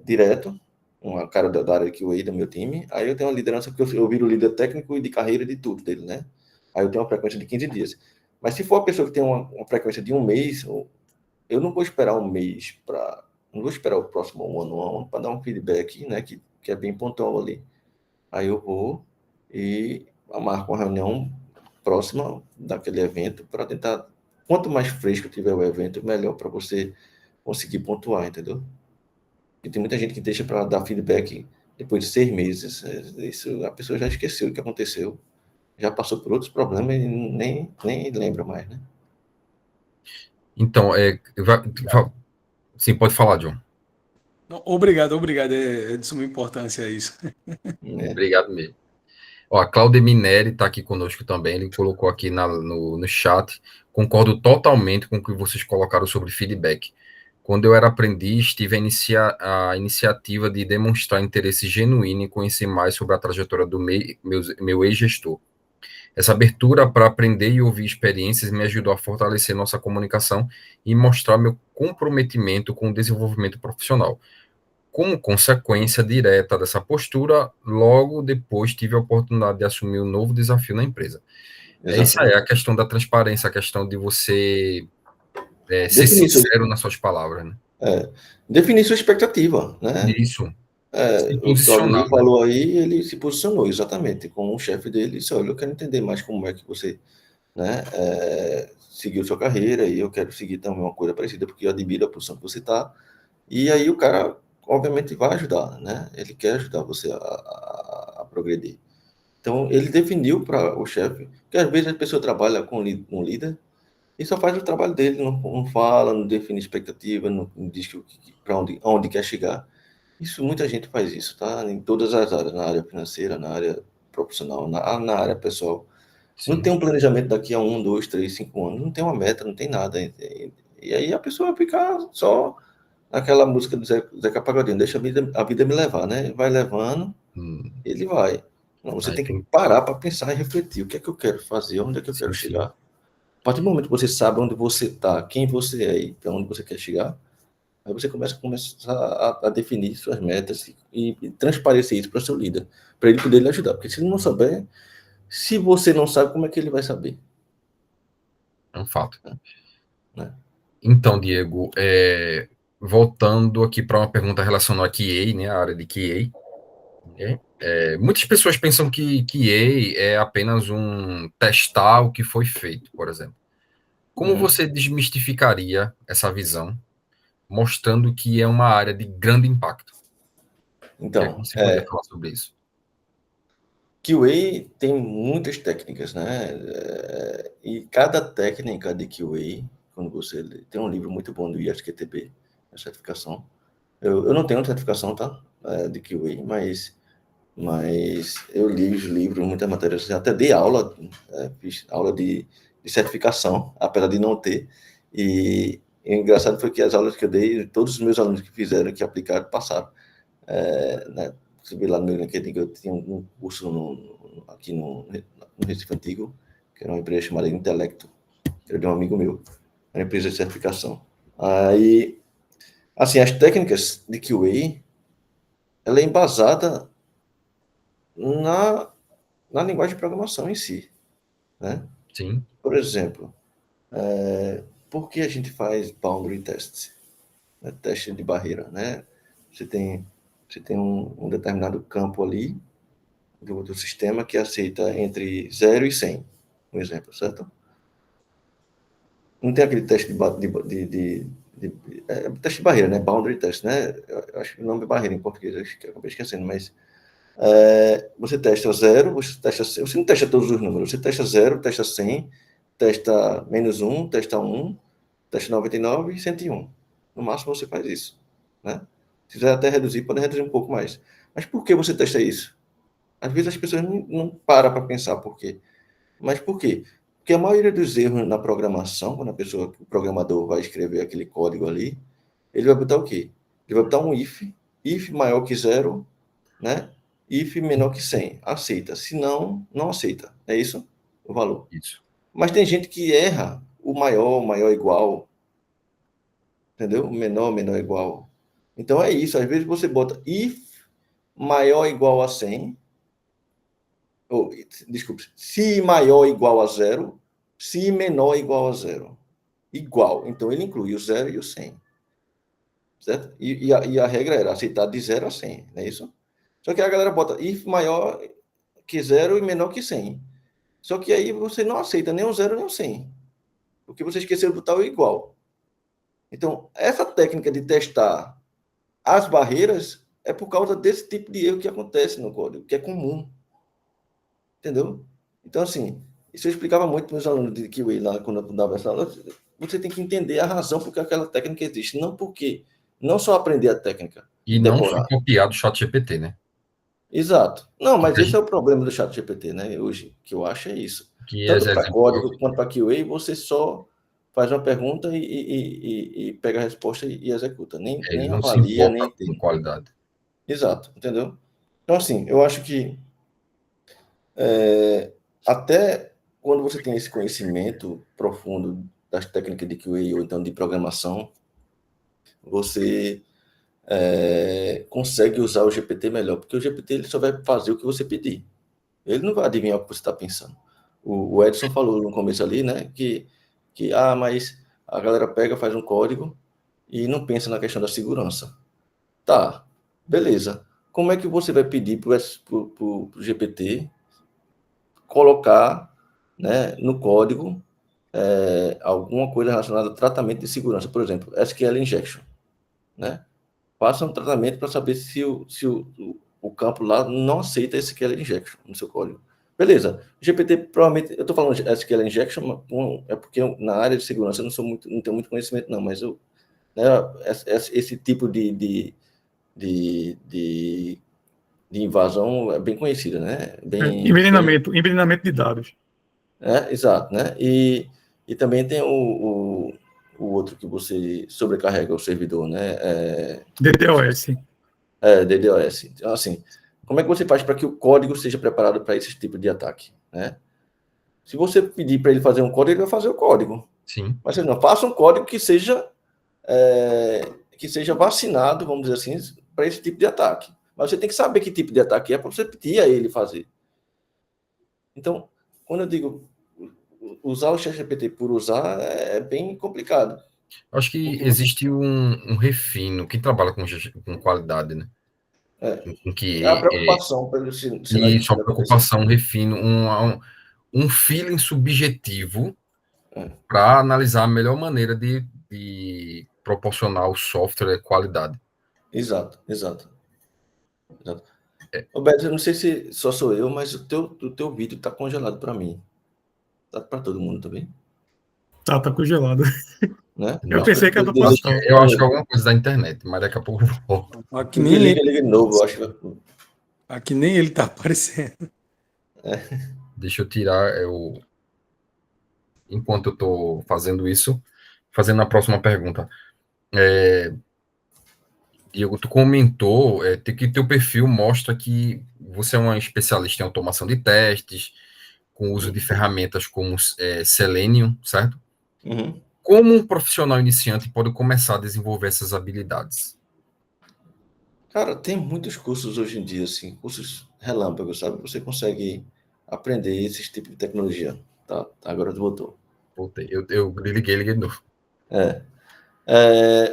direto, uma cara da área que eu do meu time, aí eu tenho uma liderança porque eu viro líder técnico e de carreira de tudo dele, né? Aí eu tenho uma frequência de 15 dias. Mas se for a pessoa que tem uma frequência de um mês, eu não vou esperar um mês para. Não vou esperar o próximo ano para dar um feedback, né? Que é bem pontual ali. Aí eu vou e marco uma reunião próxima daquele evento para tentar. Quanto mais fresco tiver o evento, melhor para você conseguir pontuar, entendeu? E tem muita gente que deixa para dar feedback depois de 6 meses. Isso a pessoa já esqueceu o que aconteceu, já passou por outros problemas e nem lembra mais, né?
Então, sim, pode falar, John.
obrigado, é de suma importância isso.
Obrigado mesmo. Ó, a Claudia Neri está aqui conosco também. Ele colocou aqui no chat. Concordo totalmente com o que vocês colocaram sobre feedback. Quando eu era aprendiz, tive a iniciativa de demonstrar interesse genuíno em conhecer mais sobre a trajetória do meu ex-gestor. Essa abertura para aprender e ouvir experiências me ajudou a fortalecer nossa comunicação e mostrar meu comprometimento com o desenvolvimento profissional. Como consequência direta dessa postura, logo depois tive a oportunidade de assumir um novo desafio na empresa. É isso aí, a questão da transparência, a questão de você ser sincero nas suas palavras, né?
Definir sua expectativa, né?
Isso. Se
O
posicionar,
Claudinho
né?
falou aí, ele se posicionou exatamente com o chefe dele e disse, olha, eu quero entender mais como é que você, né, seguiu sua carreira e eu quero seguir também uma coisa parecida porque eu admiro a posição que você está. E aí o cara, obviamente, vai ajudar, né? Ele quer ajudar você a progredir. Então, ele definiu para o chefe, que às vezes a pessoa trabalha com um líder e só faz o trabalho dele, não fala, não define expectativa, não diz para onde quer chegar. Isso, muita gente faz isso, tá? Em todas as áreas, na área financeira, na área profissional, na área pessoal. Não tem
Sim.
um planejamento daqui a 1, 2, 3, 5 anos, não tem uma meta, não tem nada. E aí a pessoa fica só naquela música do Zeca Pagodinho, deixa a vida me levar, né? Vai levando,
Hum.
ele vai. Não, você
Aí
tem que
tem.
parar para pensar e refletir. O que é que eu quero fazer? Onde é que eu quero
Sim,
chegar?
sim.
A partir do momento que você sabe onde você está, quem você é e para onde você quer chegar, aí você começa a definir suas metas e transparecer isso para o seu líder, para ele poder lhe ajudar. Porque se ele não souber, se você não sabe, como é que ele vai saber?
É um fato.
Né?
Então, Diego, voltando aqui para uma pergunta relacionada a QA, né, a área de QA, né? Muitas pessoas pensam que QA é apenas um testar o que foi feito, por exemplo. Como
Uhum.
você desmistificaria essa visão, mostrando que é uma área de grande impacto? O que é que
Então,
você poderia falar sobre isso?
QA tem muitas técnicas, né? E cada técnica de QA, quando você tem um livro muito bom do ISQTB, a certificação. Eu não tenho certificação, tá? De QA, mas eu li os livros, muitas matérias, até dei aula, fiz aula de certificação, apesar de não ter. E o engraçado foi que as aulas que eu dei, todos os meus alunos que fizeram, que aplicaram, passaram. Né? Você vê lá no meu LinkedIn que eu tinha um curso aqui no Recife Antigo, que era uma empresa chamada Intelecto, que era de um amigo meu, era uma empresa de certificação. Aí, assim, as técnicas de QA, ela é embasada na linguagem de programação em si, né?
Sim,
Por exemplo, por que a gente faz boundary tests, né? Teste de barreira, né? Você tem um determinado campo ali do sistema que aceita entre 0 e 100, um exemplo, certo? Não tem aquele teste teste de barreira, né? Boundary test, né? Eu acho que o nome é barreira em português, eu acabei esquecendo, mas você testa 0, você não testa todos os números, você testa 0, testa 100, testa -1, testa 1, testa 99 e 101. No máximo você faz isso, né? Se quiser até reduzir, pode reduzir um pouco mais. Mas por que você testa isso? Às vezes as pessoas não param para pensar por quê. Mas por quê? Porque a maioria dos erros na programação, quando o programador vai escrever aquele código ali, ele vai botar o quê? Ele vai botar um if maior que 0, né? If menor que 100. Aceita. Se não, não aceita. É isso? O valor.
isso.
Mas tem gente que erra o maior igual, entendeu? O menor igual. Então é isso. Às vezes você bota if maior igual a 100, desculpe, se maior igual a 0, se menor igual a 0. Igual. Então ele inclui o 0 e o 100. Certo? E a regra era aceitar de 0 a 100, não é isso? Só que a galera bota if maior que 0 e menor que 100. Só que aí você não aceita nem o 0 nem o 100. Porque você esqueceu de botar o igual. Então, essa técnica de testar as barreiras é por causa desse tipo de erro que acontece no código, que é comum. Entendeu? Então, assim, isso eu explicava muito para os alunos de QA lá, quando eu dava essa aula. Você tem que entender a razão por que aquela técnica existe. Não só aprender a técnica
E
e
não só
decorar.
copiar do chat GPT, né?
Exato. Não, mas
Que, a
esse é
gente-
o problema do chat GPT, né? Hoje, que eu acho é isso.
que as
Tanto para
exemplos.
código quanto para QA, você só faz uma pergunta e pega a resposta e executa.
Ele
Nem
não se
avalia,
importa
nem
com
tem.
qualidade.
Exato, entendeu? Então, assim, eu acho que até quando você tem esse conhecimento profundo das técnicas de QA ou então de programação, você consegue usar o GPT melhor, porque o GPT ele só vai fazer o que você pedir. Ele não vai adivinhar o que você está pensando. O Edson falou no começo ali, né, mas a galera pega, faz um código e não pensa na questão da segurança. Tá, beleza. Como é que você vai pedir para o GPT colocar, né, no código alguma coisa relacionada ao tratamento de segurança? Por exemplo, SQL injection, né? Faça um tratamento para saber se o campo lá não aceita SQL injection no seu código. Beleza. GPT, provavelmente, eu estou falando de SQL Injection, é porque na área de segurança eu não tenho muito conhecimento, não, mas né, esse tipo de invasão é bem conhecida, né?
Envenenamento de dados.
Exato, né? E também tem o outro que você sobrecarrega o servidor, né?
DDoS.
DDoS. Então, assim, como é que você faz para que o código seja preparado para esse tipo de ataque, né? Se você pedir para ele fazer um código, ele vai fazer o código.
Sim.
Mas você não faça um código que seja vacinado, vamos dizer assim, para esse tipo de ataque. Mas você tem que saber que tipo de ataque é para você pedir a ele fazer. Então, quando eu digo usar o ChatGPT por usar, é bem complicado.
Acho que existe um refino, quem trabalha com qualidade, né? Com que,
a preocupação pelo cenário.
Isso, a preocupação, um refino, um feeling subjetivo para analisar a melhor maneira de proporcionar ao software qualidade.
Exato. Roberto, eu não sei se só sou eu, mas o teu vídeo está congelado para mim. Tá para todo mundo também?
Tá congelado.
Né?
Eu pensei que era
Eu acho que é alguma coisa da internet, mas daqui a pouco eu volto.
Aqui nem
liga de novo, eu acho.
Aqui nem ele tá aparecendo.
Deixa eu tirar enquanto eu estou fazendo isso, fazendo a próxima pergunta. Diego, tu comentou que teu perfil mostra que você é uma especialista em automação de testes, com uso de ferramentas como Selenium, certo?
Uhum.
Como um profissional iniciante pode começar a desenvolver essas habilidades?
Cara, tem muitos cursos hoje em dia, assim, cursos relâmpagos, sabe? Você consegue aprender esses tipos de tecnologia. Tá, agora tu voltou.
Voltei. Eu liguei de novo.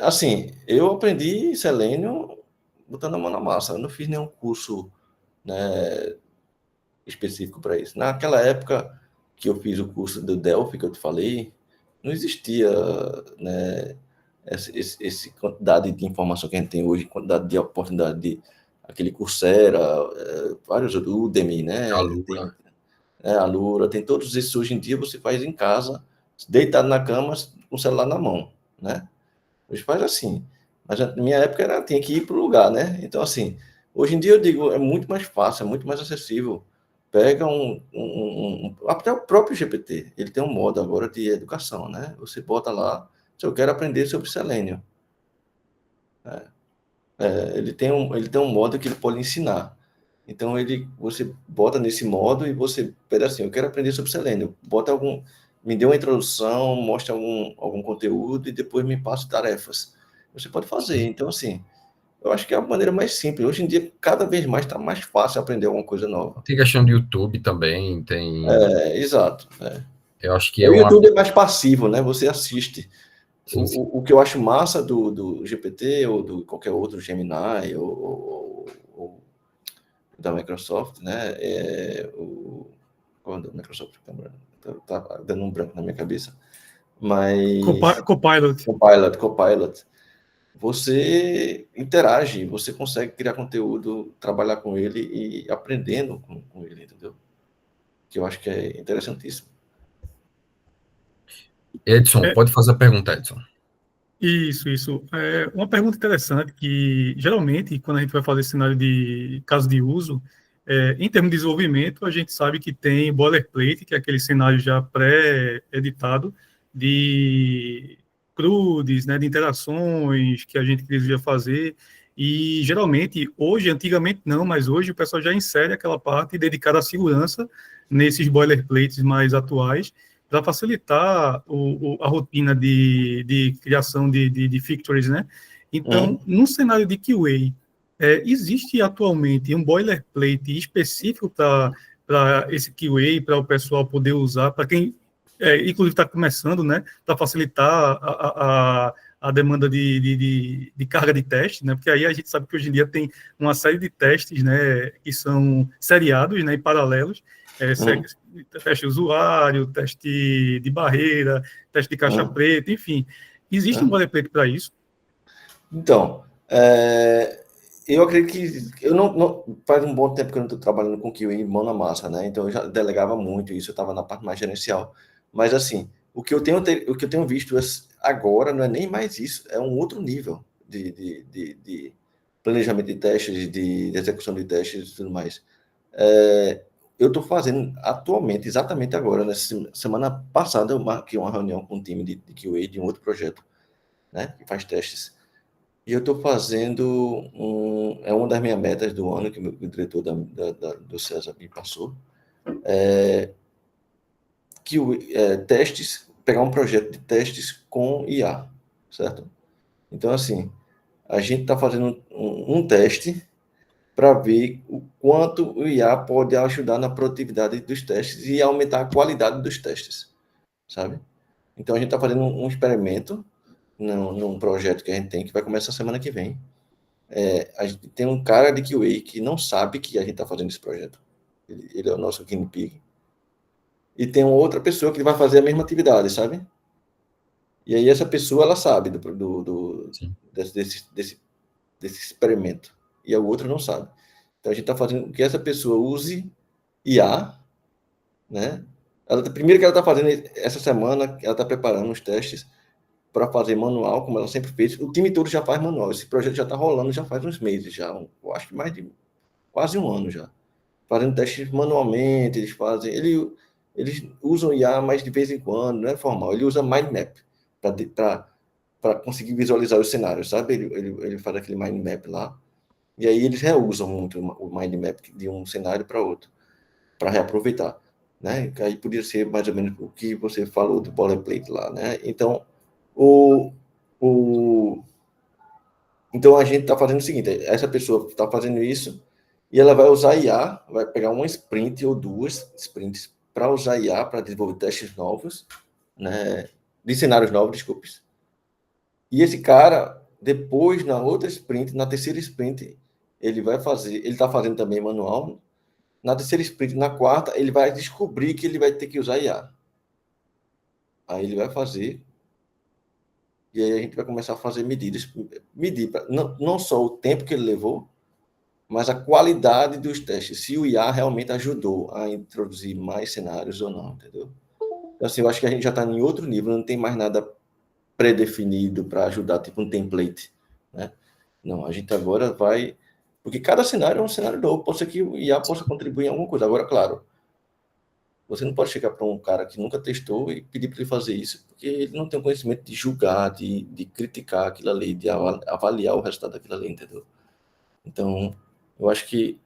Assim, eu aprendi Selenium botando a mão na massa. Eu não fiz nenhum curso, né, específico para isso. Naquela época que eu fiz o curso do Delphi, que eu te falei, não existia, né, essa quantidade de informação que a gente tem hoje, quantidade de oportunidade de aquele Coursera, vários, Udemy, né? A Alura, tem todos esses hoje em dia, você faz em casa, deitado na cama, com o celular na mão, né? Hoje faz assim. Mas na minha época tinha que ir para o lugar, né? Então, assim, hoje em dia eu digo, é muito mais fácil, é muito mais acessível. Pega até o próprio GPT, ele tem um modo agora de educação, né? Você bota lá, se eu quero aprender sobre Selenium. Ele tem um modo que ele pode ensinar. Então, você bota nesse modo e você pede assim, eu quero aprender sobre Selenium. Me dê uma introdução, mostra algum conteúdo e depois me passa tarefas. Você pode fazer. Então, assim, eu acho que é a maneira mais simples. Hoje em dia, cada vez mais está mais fácil aprender alguma coisa nova.
Tem questão do YouTube também, tem...
Exato.
Eu acho que
o YouTube é mais passivo, né? Você assiste.
Sim.
O que eu acho massa do GPT ou do qualquer outro Gemini ou da Microsoft, né? Qual é da Microsoft? Tá dando um branco na minha cabeça. Mas Copilot. Você interage, você consegue criar conteúdo, trabalhar com ele e aprendendo com ele, entendeu? Que eu acho que é interessantíssimo.
Edson, pode fazer a pergunta, Edson.
Isso. Uma pergunta interessante que, geralmente, quando a gente vai fazer cenário de caso de uso, em termos de desenvolvimento, a gente sabe que tem boilerplate, que é aquele cenário já pré-editado de CRUDs, né, de interações que a gente deseja fazer, e geralmente, antigamente não, mas hoje o pessoal já insere aquela parte dedicada à segurança nesses boilerplates mais atuais, para facilitar a rotina de criação de factories, né? Então, num cenário de QA, existe atualmente um boilerplate específico para esse QA, para o pessoal poder usar, para quem, inclusive, está começando, né? Para facilitar a demanda de carga de teste, né? Porque aí a gente sabe que hoje em dia tem uma série de testes, né? Que são seriados, né? E paralelos. Teste de usuário, teste de barreira, teste de caixa preta, enfim. Existe um boilerplate para isso?
Então, Eu acredito que eu não faz um bom tempo que eu não estou trabalhando com QA mão na massa, né? Então eu já delegava muito isso, eu estava na parte mais gerencial. Mas assim, o que eu tenho visto agora não é nem mais isso, é um outro nível de planejamento de testes, de execução de testes e tudo mais. Eu estou fazendo atualmente, exatamente agora, nessa semana passada, eu marquei uma reunião com um time de QA de um outro projeto, né? Que faz testes. E eu estou fazendo é uma das minhas metas do ano, que o diretor do César me passou, testes, pegar um projeto de testes com IA, certo? Então, assim, a gente está fazendo um teste para ver o quanto o IA pode ajudar na produtividade dos testes e aumentar a qualidade dos testes, sabe? Então, a gente está fazendo um experimento num projeto que a gente tem, que vai começar semana que vem. A gente tem um cara de QA que não sabe que a gente está fazendo esse projeto. Ele é o nosso guinea pig. E tem uma outra pessoa que vai fazer a mesma atividade, sabe? E aí essa pessoa, ela sabe desse experimento. E a outra não sabe. Então a gente está fazendo que essa pessoa use IA, né? Primeiro que ela está fazendo essa semana, ela está preparando os testes para fazer manual, como ela sempre fez. O time todo já faz manual. Esse projeto já está rolando já faz uns meses, já. Eu acho que mais de quase um ano já. Fazendo testes manualmente, eles usam IA, mas de vez em quando, não é formal. Ele usa mind map para conseguir visualizar os cenários, sabe? Ele faz aquele mind map lá, e aí eles reusam muito o mind map de um cenário para outro, para reaproveitar, né? Aí podia ser mais ou menos o que você falou do boilerplate lá, né? Então, então a gente está fazendo o seguinte: essa pessoa está fazendo isso e ela vai usar IA, vai pegar uma sprint ou duas sprints para usar IA para desenvolver testes novos, né? De cenários novos, desculpe. E esse cara, depois, na outra sprint, na terceira sprint, ele está fazendo também manual. Na terceira sprint, na quarta, ele vai descobrir que ele vai ter que usar IA. Aí ele vai fazer, e aí a gente vai começar a fazer medir não só o tempo que ele levou, mas a qualidade dos testes, se o IA realmente ajudou a introduzir mais cenários ou não, entendeu? Então, assim, eu acho que a gente já está em outro nível, não tem mais nada pré-definido para ajudar, tipo um template, né? Não, a gente agora vai... Porque cada cenário é um cenário novo, pode ser que o IA possa contribuir em alguma coisa. Agora, claro, você não pode chegar para um cara que nunca testou e pedir para ele fazer isso, porque ele não tem o conhecimento de julgar, de criticar aquilo ali, de avaliar o resultado daquilo ali, entendeu? Então, eu acho que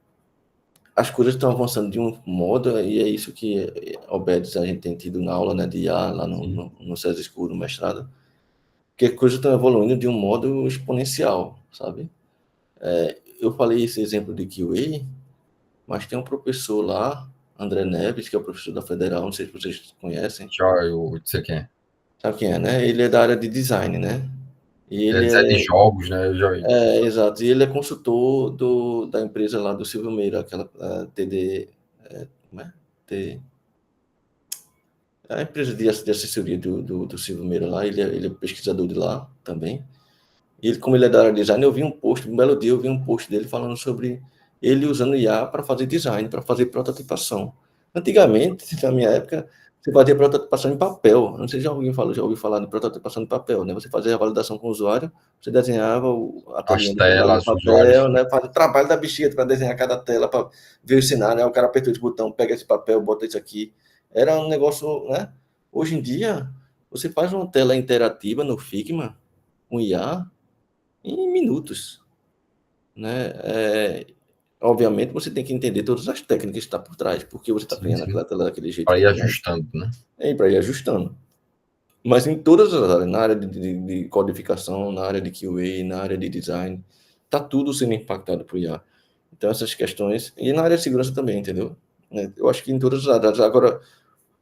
as coisas estão avançando de um modo, e é isso que Albedes a gente tem tido na aula, né, de IA lá no César School, no mestrado, que as coisas estão evoluindo de um modo exponencial, sabe? Eu falei esse exemplo de QA, mas tem um professor lá, André Neves, que é o professor da Federal, não sei se vocês conhecem.
Já eu sei quem é.
Sabe quem é, né? Ele é da área de design, né? E
ele é de jogos, né? Eu já...
exato. E ele é consultor da empresa lá do Silvio Meira, aquela TD... como é? A empresa de assessoria do Silvio Meira lá, ele é pesquisador de lá também. E ele, como ele é da área de design, um belo dia eu vi um post dele falando sobre ele usando IA para fazer design, para fazer prototipação. Antigamente, na minha época, você fazia prototipação em papel. Não sei se já ouviu falar de prototipação em papel, né? Você fazia a validação com o usuário, você desenhava a telinha
As telas,
no papel, né? Fazia o trabalho da bexiga para desenhar cada tela, para ver o cenário, né? O cara apertou esse botão, pega esse papel, bota isso aqui. Era um negócio, né? Hoje em dia, você faz uma tela interativa no Figma, com IA, em minutos, né? Obviamente, você tem que entender todas as técnicas que estão por trás, porque você está criando aquela tela daquele jeito.
Para ir ajustando, né?
Para ir ajustando. Mas em todas as áreas, na área de codificação, na área de QA, na área de design, está tudo sendo impactado por IA. Então, essas questões... E na área de segurança também, entendeu? Eu acho que em todas as áreas. Agora,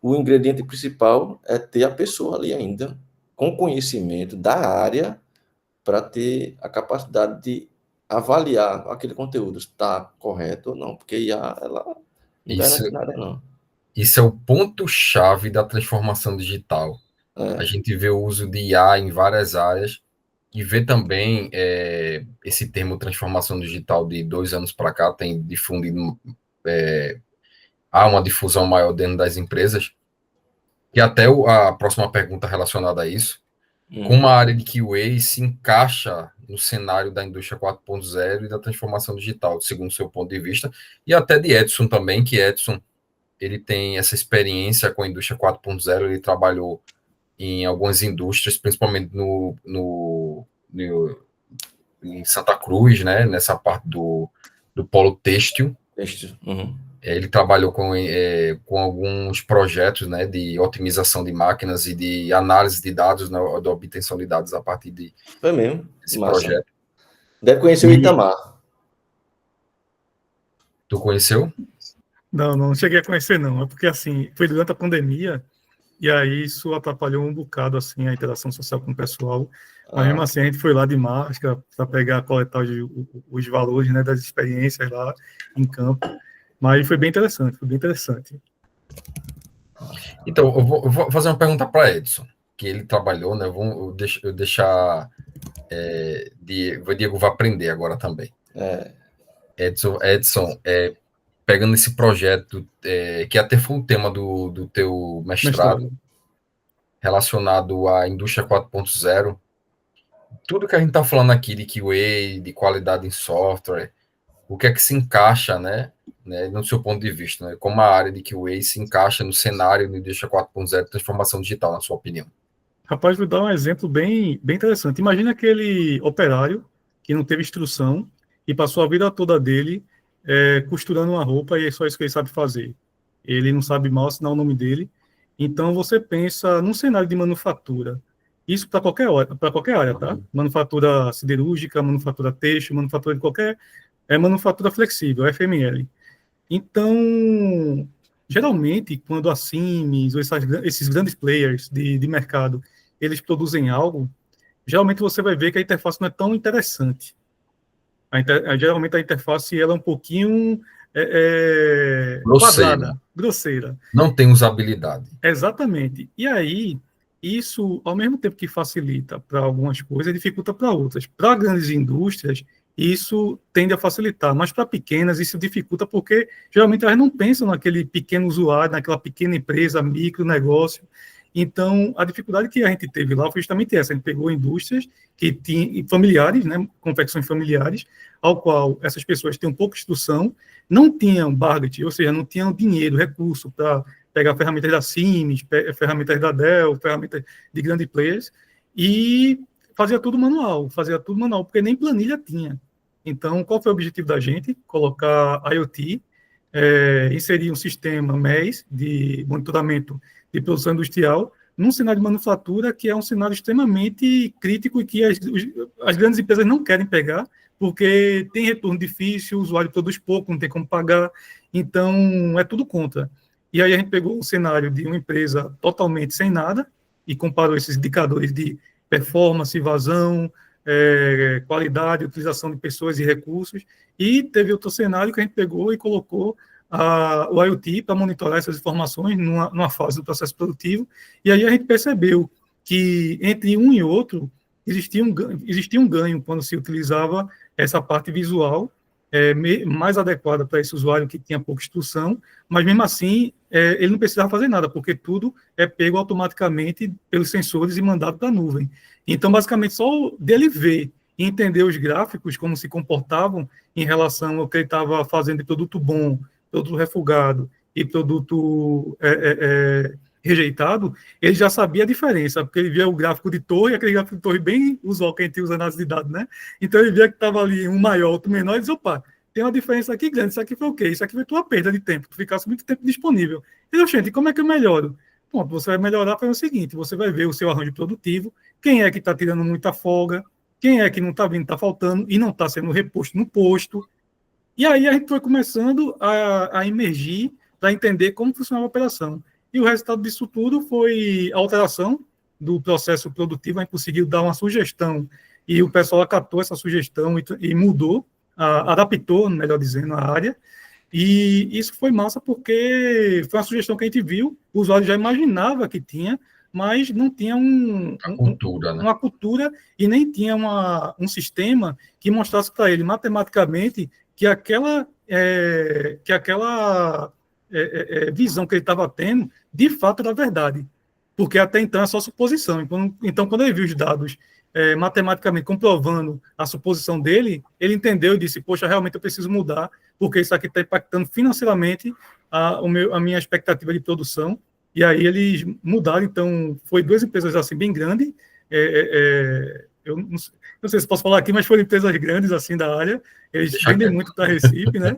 o ingrediente principal é ter a pessoa ali ainda, com conhecimento da área, para ter a capacidade de avaliar aquele conteúdo, se está correto ou não, porque IA, ela não garante nada, não.
Isso é o ponto-chave da transformação digital. A gente vê o uso de IA em várias áreas, e ver também esse termo transformação digital de 2 anos para cá tem difundido, há uma difusão maior dentro das empresas, e até a próxima pergunta relacionada a isso, como a área de QA se encaixa no cenário da indústria 4.0 e da transformação digital, segundo o seu ponto de vista, e até de Edson também, que Edson ele tem essa experiência com a indústria 4.0, ele trabalhou em algumas indústrias, principalmente em Santa Cruz, né, nessa parte do polo têxtil.
Uhum.
Ele trabalhou com alguns projetos, né, de otimização de máquinas e de análise de dados, né, de obtenção de dados a partir
Foi mesmo.
desse
Massa.
projeto.
Deve conhecer o Itamar.
Tu conheceu?
Não cheguei a conhecer, não. É porque, assim, foi durante a pandemia, e aí isso atrapalhou um bocado, assim, a interação social com o pessoal. Mas, mesmo assim, a gente foi lá de máscara para pegar, coletar os valores, né, das experiências lá em campo. Mas foi bem interessante, foi bem interessante.
Então, eu vou fazer uma pergunta para Edson, que ele trabalhou, né? Eu deixar... o Diego vai aprender agora também. Edson, pegando esse projeto, que até foi um tema do teu mestrado, relacionado à indústria 4.0, tudo que a gente está falando aqui de QA, de qualidade em software, o que é que se encaixa, né, no seu ponto de vista, né, como a área de QA se encaixa no cenário da indústria 4.0 de transformação digital, na sua opinião?
Rapaz, vou dar um exemplo bem interessante. Imagina aquele operário que não teve instrução e passou a vida toda dele costurando uma roupa e é só isso que ele sabe fazer. Ele não sabe mal assinar o nome dele. Então, você pensa num cenário de manufatura. Isso para qualquer área, tá? Manufatura siderúrgica, manufatura têxtil, manufatura de qualquer... manufatura flexível, FML. Então, geralmente, quando a Siemens ou esses grandes players de mercado, eles produzem algo, geralmente você vai ver que a interface não é tão interessante. Geralmente a interface ela é um pouquinho quadrada, grosseira.
Não tem usabilidade.
Exatamente. E aí, isso, ao mesmo tempo que facilita para algumas coisas, dificulta para outras. Para grandes indústrias, isso tende a facilitar, mas para pequenas isso dificulta porque geralmente elas não pensam naquele pequeno usuário, naquela pequena empresa, micro negócio. Então, a dificuldade que a gente teve lá foi justamente essa. A gente pegou indústrias que tinham familiares, né, confecções familiares, ao qual essas pessoas têm pouca instrução, não tinham budget, ou seja, não tinham dinheiro, recurso para pegar ferramentas da Siemens, ferramentas da Dell, ferramentas de grandes players, e fazia tudo manual, porque nem planilha tinha. Então, qual foi o objetivo da gente? Colocar IoT, inserir um sistema MES de monitoramento de produção industrial num cenário de manufatura que é um cenário extremamente crítico e que as grandes empresas não querem pegar, porque tem retorno difícil, o usuário produz pouco, não tem como pagar, então é tudo contra. E aí a gente pegou um cenário de uma empresa totalmente sem nada e comparou esses indicadores de performance, vazão, qualidade, utilização de pessoas e recursos, e teve outro cenário que a gente pegou e colocou o IoT para monitorar essas informações numa fase do processo produtivo, e aí a gente percebeu que entre um e outro existia um ganho quando se utilizava essa parte visual mais adequada para esse usuário que tinha pouca instrução, mas mesmo assim ele não precisava fazer nada, porque tudo é pego automaticamente pelos sensores e mandado para a nuvem. Então, basicamente, só dele ver e entender os gráficos, como se comportavam em relação ao que ele estava fazendo de produto bom, produto refugado e produto rejeitado, ele já sabia a diferença, porque ele via o gráfico de torre, aquele gráfico de torre bem usual que a gente usa na análise de dados, né? Então ele via que estava ali um maior, outro menor, e dizia, opa, tem uma diferença aqui grande, isso aqui foi o quê? Isso aqui foi tua perda de tempo, tu ficasse muito tempo disponível. E eu, gente, como é que eu melhoro? Bom, você vai melhorar fazendo o seguinte, você vai ver o seu arranjo produtivo, quem é que está tirando muita folga, quem é que não está vindo, está faltando, e não está sendo reposto no posto. E aí a gente foi começando a emergir para entender como funcionava a operação. E o resultado disso tudo foi a alteração do processo produtivo. A gente conseguiu dar uma sugestão e o pessoal acatou essa sugestão e mudou, adaptou, melhor dizendo, a área. E isso foi massa porque foi uma sugestão que a gente viu, o usuário já imaginava que tinha, mas não tinha
A cultura, né?
uma cultura e nem tinha um sistema que mostrasse para ele matematicamente que aquela visão que ele estava tendo, de fato, era verdade. Porque até então é só suposição. Então, quando ele viu os dados matematicamente comprovando a suposição dele, ele entendeu e disse, poxa, realmente eu preciso mudar, porque isso aqui está impactando financeiramente a minha expectativa de produção. E aí eles mudaram. Então, foi duas empresas assim bem grandes. Eu não sei se posso falar aqui, mas foram empresas grandes assim da área. Eles vendem muito para Recife, né?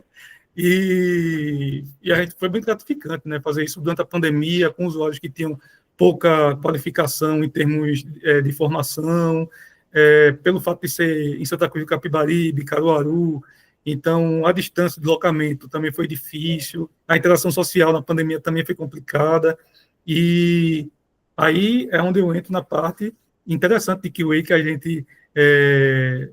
E a gente foi bem gratificante, né? Fazer isso durante a pandemia, com usuários que tinham pouca qualificação em termos de formação, pelo fato de ser em Santa Cruz do Capibaribe, Caruaru. Então, a distância de deslocamento também foi difícil, a interação social na pandemia também foi complicada, e aí é onde eu entro na parte interessante de QA, que a gente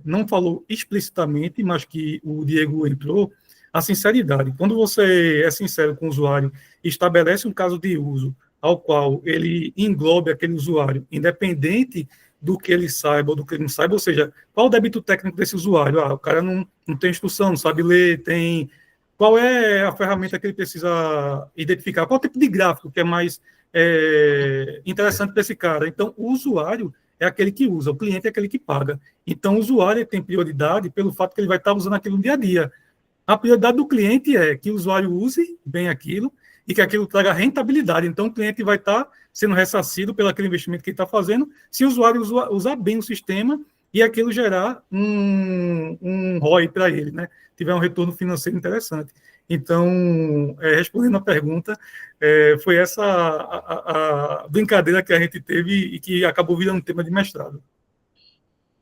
não falou explicitamente, mas que o Diego entrou, a sinceridade. Quando você é sincero com o usuário, estabelece um caso de uso ao qual ele englobe aquele usuário, independente do que ele saiba ou do que ele não saiba, ou seja, qual o débito técnico desse usuário? O cara não tem instrução, não sabe ler, qual é a ferramenta que ele precisa identificar, qual o tipo de gráfico que é mais interessante para esse cara. Então, o usuário é aquele que usa, o cliente é aquele que paga. Então, o usuário tem prioridade pelo fato que ele vai estar usando aquilo no dia a dia. A prioridade do cliente é que o usuário use bem aquilo e que aquilo traga rentabilidade. Então, o cliente vai estar sendo ressarcido pelo aquele investimento que ele está fazendo, se o usuário usar bem o sistema e aquilo gerar um ROI para ele, né? Tiver um retorno financeiro interessante. Então, respondendo a pergunta, foi essa a brincadeira que a gente teve e que acabou virando tema de mestrado.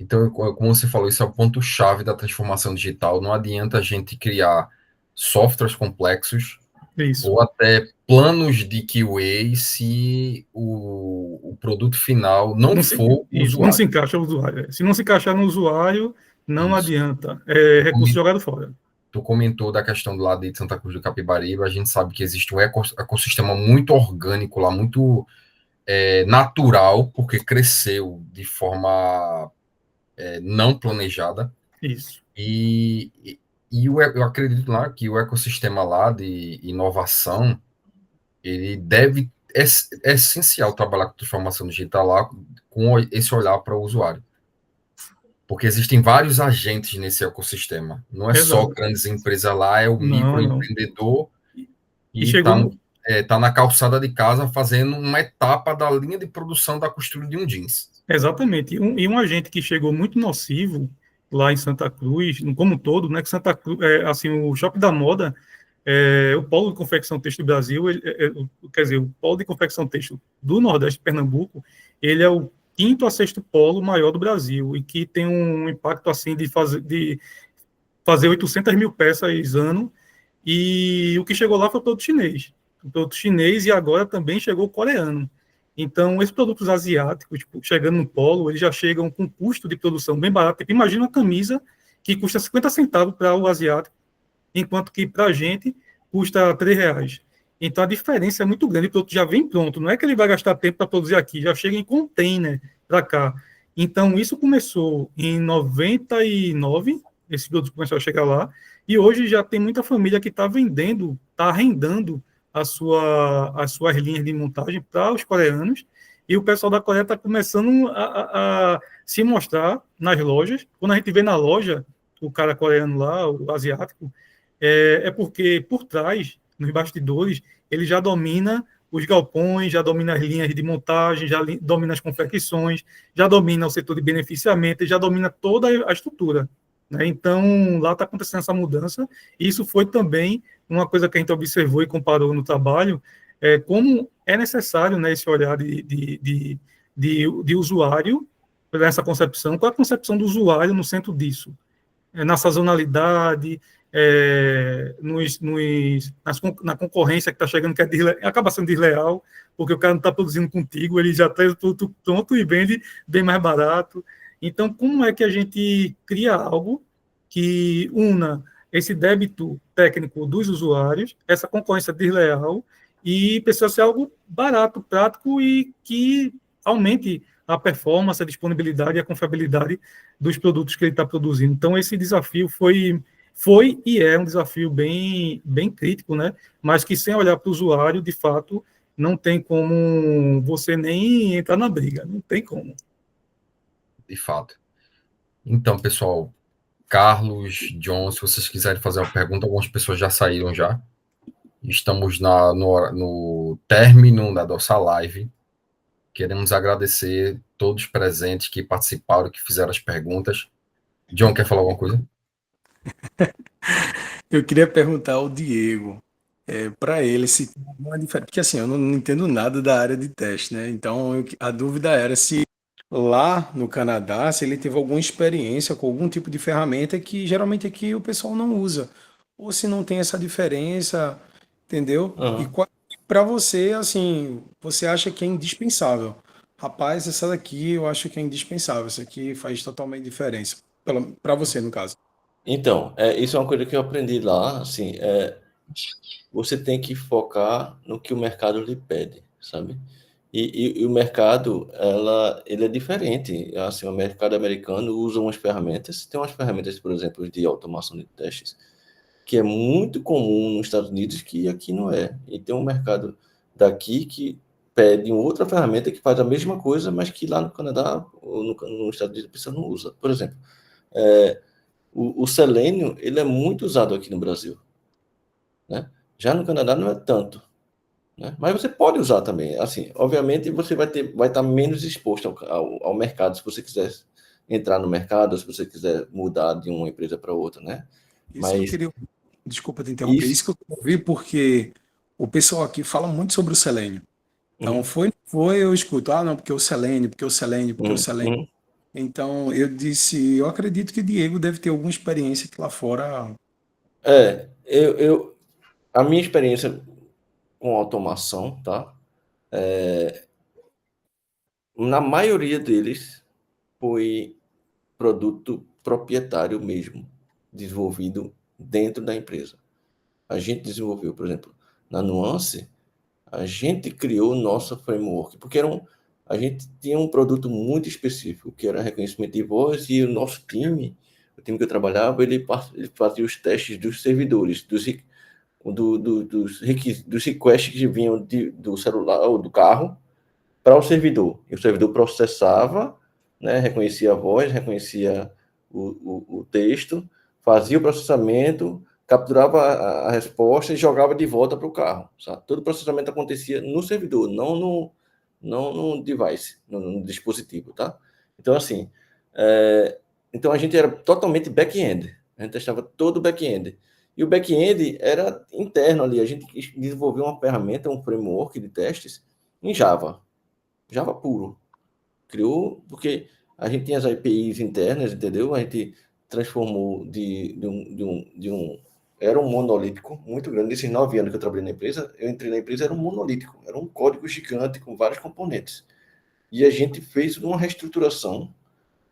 Então, como você falou, isso é o ponto-chave da transformação digital. Não adianta a gente criar softwares complexos
Isso.
ou até planos de QA se o produto final não for o
Isso, não se
usuário.
encaixa no usuário. Se não se encaixar no usuário, não
Isso.
adianta. É recurso jogado fora.
Tu comentou da questão do lado de Santa Cruz do Capibaribe, a gente sabe que existe um ecossistema muito orgânico lá, muito natural, porque cresceu de forma não planejada.
Isso.
E eu acredito lá que o ecossistema lá de inovação, ele deve, é essencial trabalhar com transformação digital lá com esse olhar para o usuário. Porque existem vários agentes nesse ecossistema. Não é só
Exato.
grandes empresas lá, é o microempreendedor
E
que está na calçada de casa fazendo uma etapa da linha de produção da costura de um jeans.
Exatamente. E um agente que chegou muito nocivo lá em Santa Cruz, como um todo, né? Que Santa Cruz, assim, o Shopping da Moda, o polo de confecção têxtil do Brasil, quer dizer, o polo de confecção têxtil do Nordeste de Pernambuco, ele é o quinto a sexto polo maior do Brasil e que tem um impacto assim de fazer 800 mil peças ano. E o que chegou lá foi o produto chinês. O produto chinês e agora também chegou o coreano. Então, esses produtos asiáticos, tipo, chegando no polo, eles já chegam com custo de produção bem barato. Tipo, imagina uma camisa que custa 50 centavos para o asiático, enquanto que para a gente custa R$3. Então, a diferença é muito grande. O produto já vem pronto. Não é que ele vai gastar tempo para produzir aqui, já chega em container para cá. Então, isso começou em 99, esse produto começou a chegar lá, e hoje já tem muita família que está vendendo, está arrendando as suas linhas de montagem para os coreanos, e o pessoal da Coreia está começando a se mostrar nas lojas. Quando a gente vê na loja o cara coreano lá, o asiático, porque por trás, nos bastidores, ele já domina os galpões, já domina as linhas de montagem, já domina as confecções, já domina o setor de beneficiamento, já domina toda a estrutura. Né? Então, lá está acontecendo essa mudança, e isso foi também uma coisa que a gente observou e comparou no trabalho, como é necessário, né, esse olhar de usuário, essa concepção. Qual é a concepção do usuário no centro disso? Na sazonalidade, na concorrência que está chegando, que acaba sendo desleal, porque o cara não está produzindo contigo, ele já traz tudo pronto e vende bem mais barato. Então, como é que a gente cria algo que una esse débito técnico dos usuários, essa concorrência desleal, e precisa ser algo barato, prático e que aumente a performance, a disponibilidade e a confiabilidade dos produtos que ele está produzindo. Então, esse desafio foi e é um desafio bem crítico, né? Mas que sem olhar para o usuário, de fato, não tem como você nem entrar na briga, não tem como.
De fato. Então, pessoal, Carlos, John, se vocês quiserem fazer uma pergunta, algumas pessoas já saíram já. Estamos no término da nossa live. Queremos agradecer todos os presentes que participaram, que fizeram as perguntas. John, quer falar alguma coisa?
Eu queria perguntar ao Diego, para ele se tem alguma diferença, porque assim, eu não entendo nada da área de teste, né? Então a dúvida era se lá no Canadá, se ele teve alguma experiência com algum tipo de ferramenta que geralmente aqui o pessoal não usa, ou se não tem essa diferença, entendeu? E
Aham.
para você, assim, você acha que é indispensável? Rapaz, essa daqui eu acho que é indispensável, essa aqui faz totalmente diferença, para você, no caso.
Então, isso é uma coisa que eu aprendi lá, assim, você tem que focar no que o mercado lhe pede, sabe? E o mercado, ele é diferente. Assim, o mercado americano usa umas ferramentas, tem umas ferramentas, por exemplo, de automação de testes, que é muito comum nos Estados Unidos, que aqui não é. E tem um mercado daqui que pede outra ferramenta que faz a mesma coisa, mas que lá no Canadá ou nos Estados Unidos a pessoa não usa. Por exemplo, o Selenium, ele é muito usado aqui no Brasil, né? Já no Canadá não é tanto, né? Mas você pode usar também. Assim, obviamente você vai estar menos exposto ao mercado se você quiser entrar no mercado, se você quiser mudar de uma empresa para outra, né?
Isso que eu
Mas
queria, desculpa te interromper,
isso,
isso que eu queria ouvir porque o pessoal aqui fala muito sobre o selênio. Então,
uhum,
eu escuto, não, porque o selênio, porque o selênio, porque o
uhum,
selênio.
uhum.
Então, eu disse, eu acredito que Diego deve ter alguma experiência que lá fora.
A minha experiência com automação, tá? Na maioria deles foi produto proprietário mesmo, desenvolvido dentro da empresa. A gente desenvolveu, por exemplo, na Nuance, a gente criou o nosso framework, porque a gente tinha um produto muito específico, que era reconhecimento de voz, e o nosso time, o time que eu trabalhava, ele fazia os testes dos servidores, dos requests que vinham do celular ou do carro para o servidor. E o servidor processava, né, reconhecia a voz, reconhecia o texto, fazia o processamento, capturava a resposta e jogava de volta para o carro. Sabe? Todo o processamento acontecia no servidor, não no device, no dispositivo. Tá? Então, assim, então a gente era totalmente back-end. A gente testava todo o back-end. E o back-end era interno ali. A gente desenvolveu uma ferramenta, um framework de testes em Java. Java puro. Criou, porque a gente tinha as APIs internas, entendeu? A gente transformou era um monolítico muito grande. Nesses 9 anos que eu trabalhei na empresa, eu entrei na empresa, era um monolítico. Era um código gigante com vários componentes. E a gente fez uma reestruturação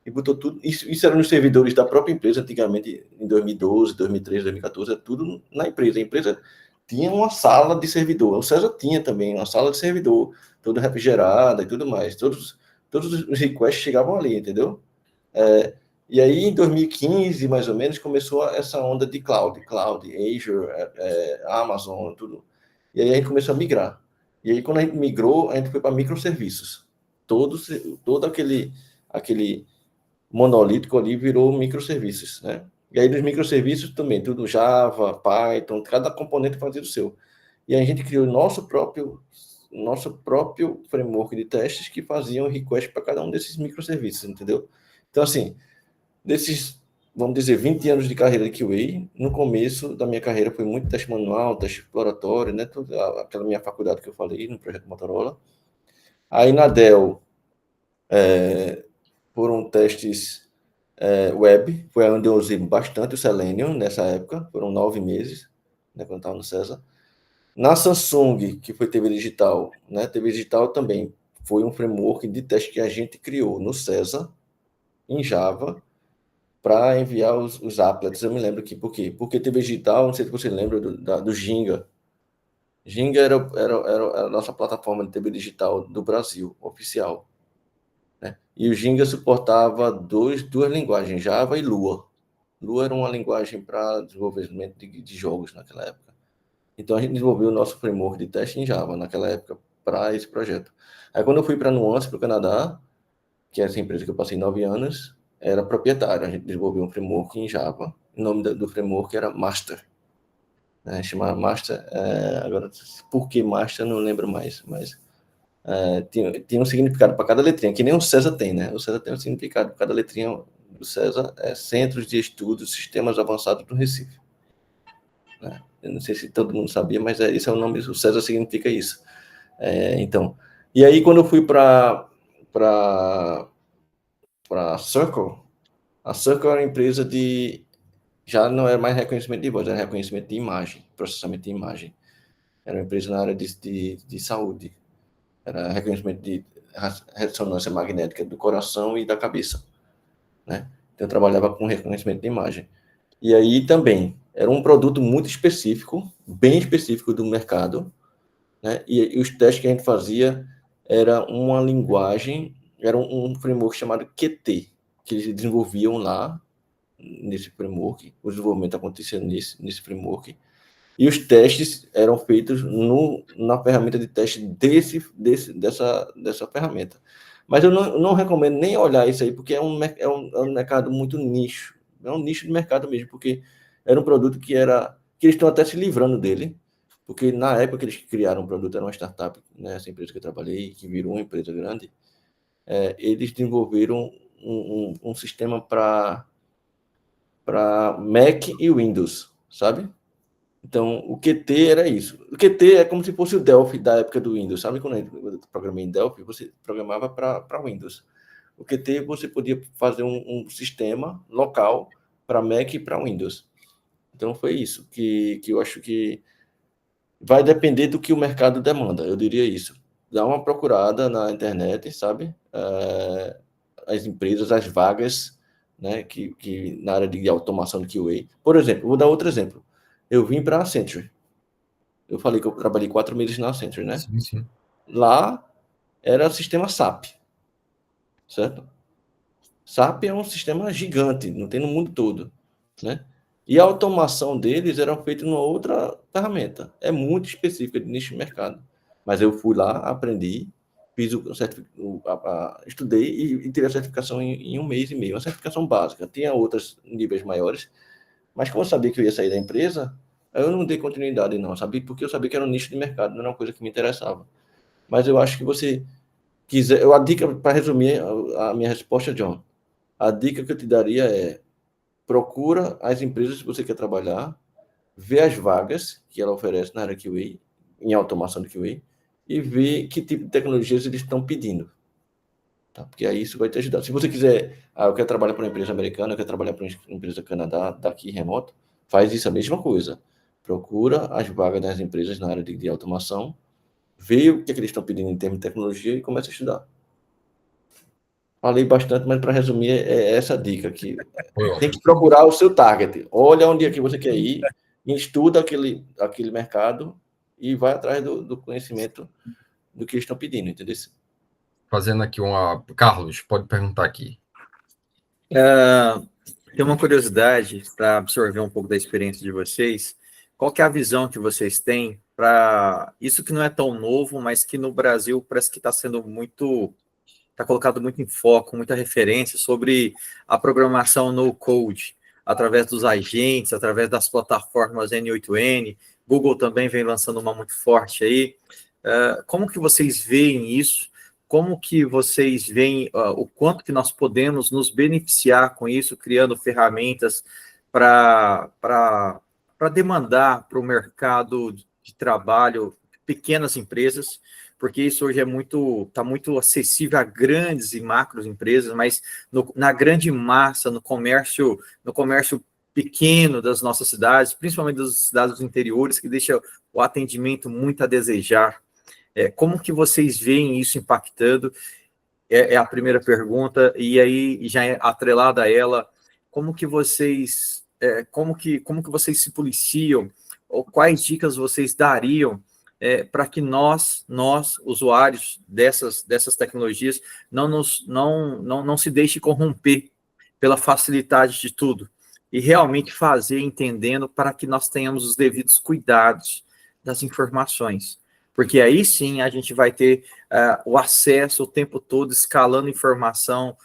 e botou tudo. Isso era nos servidores da própria empresa, antigamente, em 2012, 2013, 2014, era tudo na empresa. A empresa tinha uma sala de servidor. O César tinha também uma sala de servidor, toda refrigerada e tudo mais. Todos os requests chegavam ali, entendeu? E aí, em 2015, mais ou menos, começou essa onda de cloud, Azure, Amazon, tudo. E aí a gente começou a migrar. E aí, quando a gente migrou, a gente foi para microserviços. Todo aquele monolítico ali virou microserviços, né? E aí, nos microserviços também, tudo Java, Python, cada componente fazia o seu. E a gente criou nosso próprio framework de testes que faziam request para cada um desses microserviços, entendeu? Então, assim, desses, vamos dizer, 20 anos de carreira de QA, no começo da minha carreira foi muito teste manual, teste exploratório, né? Aquela minha faculdade que eu falei, no projeto Motorola. Aí, na Dell, foram testes web, foi onde eu usei bastante o Selenium nessa época, foram 9 meses, né, quando eu estava no César. Na Samsung, que foi TV Digital, né? TV Digital também foi um framework de teste que a gente criou no César, em Java, para enviar os applets. Eu me lembro aqui, por quê? Porque TV Digital, não sei se você lembra do Ginga. Ginga era a nossa plataforma de TV digital do Brasil, oficial. Né? E o Ginga suportava duas linguagens, Java e Lua. Lua era uma linguagem para desenvolvimento de jogos naquela época. Então, a gente desenvolveu o nosso framework de teste em Java naquela época para esse projeto. Aí, quando eu fui para Nuance, para o Canadá, que é essa empresa que eu passei 9 anos, era proprietária. A gente desenvolveu um framework em Java. O nome do framework era Master. Né? Chamava Master. Agora, por que Master, não lembro mais. Mas tinha um significado para cada letrinha, que nem o César tem, né? O César tem um significado. Cada letrinha do César é Centros de Estudos Sistemas Avançados do Recife. Né? Eu não sei se todo mundo sabia, mas esse é o nome. O César significa isso. Então, e aí quando eu fui para Circle, a Circle era uma empresa já não era mais reconhecimento de voz, era reconhecimento de imagem, processamento de imagem. Era uma empresa na área de saúde. Era reconhecimento de ressonância magnética do coração e da cabeça. Né? Então, eu trabalhava com reconhecimento de imagem. E aí também, era um produto muito específico, bem específico do mercado, né? E os testes que a gente fazia era uma linguagem, era um framework chamado Qt, que eles desenvolviam lá, nesse framework, o desenvolvimento acontecia nesse framework, e os testes eram feitos na ferramenta de teste dessa ferramenta. Mas eu não recomendo nem olhar isso aí, porque é um mercado muito nicho, é um nicho de mercado mesmo, porque era um produto que eles estão até se livrando dele, porque na época que eles criaram o produto, era uma startup, né, essa empresa que eu trabalhei, que virou uma empresa grande, eles desenvolveram um sistema para Mac e Windows, sabe? Então, o Qt era isso. O Qt é como se fosse o Delphi da época do Windows. Sabe quando eu programei em Delphi, você programava para Windows. O Qt você podia fazer um sistema local para Mac e para Windows. Então, foi isso que eu acho que vai depender do que o mercado demanda, eu diria isso. Dá uma procurada na internet, sabe? As empresas, as vagas, né, que na área de automação de QA. Por exemplo, vou dar outro exemplo. Eu vim para a Accenture. Eu falei que eu trabalhei 4 meses na Accenture, né?
Sim, sim.
Lá era o sistema SAP, certo? SAP é um sistema gigante, não tem no mundo todo, né? E a automação deles era feita numa outra ferramenta. É muito específica de nicho de mercado. Mas eu fui lá, aprendi, fiz estudei e tive a certificação em 1 mês e meio. Uma certificação básica. Tinha outros níveis maiores, mas como eu sabia que eu ia sair da empresa, eu não dei continuidade não, sabia? Porque eu sabia que era um nicho de mercado, não era uma coisa que me interessava. Mas eu acho que você quiser... A dica, para resumir a minha resposta, John, a dica que eu te daria é: procura as empresas que você quer trabalhar, vê as vagas que ela oferece na área QA, em automação de QA, e vê que tipo de tecnologias eles estão pedindo. Tá? Porque aí isso vai te ajudar. Se você quiser, eu quero trabalhar para uma empresa americana, eu quero trabalhar para uma empresa Canadá, daqui remoto, faz isso a mesma coisa. Procura as vagas das empresas na área de automação, vê o que eles estão pedindo em termos de tecnologia e começa a estudar. Falei bastante, mas para resumir, é essa dica que tem que procurar o seu target. Olha onde é que você quer ir, estuda aquele mercado e vai atrás do conhecimento do que eles estão pedindo, entendeu?
Fazendo aqui Carlos, pode perguntar aqui.
Tem uma curiosidade para absorver um pouco da experiência de vocês. Qual que é a visão que vocês têm para isso que não é tão novo, mas que no Brasil parece que está sendo está colocado muito em foco, muita referência sobre a programação no code, através dos agentes, através das plataformas N8N. Google também vem lançando uma muito forte aí. Como que vocês veem isso? Como que vocês veem o quanto que nós podemos nos beneficiar com isso, criando ferramentas para demandar para o mercado de trabalho pequenas empresas, porque isso hoje está muito acessível a grandes e macros empresas, mas na grande massa, no comércio pequeno das nossas cidades, principalmente das cidades interiores, que deixa o atendimento muito a desejar. Como que vocês veem isso impactando? É a primeira pergunta, e aí, já atrelada a ela, como que vocês vocês se policiam, ou quais dicas vocês dariam para que nós, usuários dessas tecnologias, não se deixe corromper pela facilidade de tudo, e realmente fazer entendendo para que nós tenhamos os devidos cuidados das informações. Porque aí sim a gente vai ter o acesso o tempo todo, escalando informação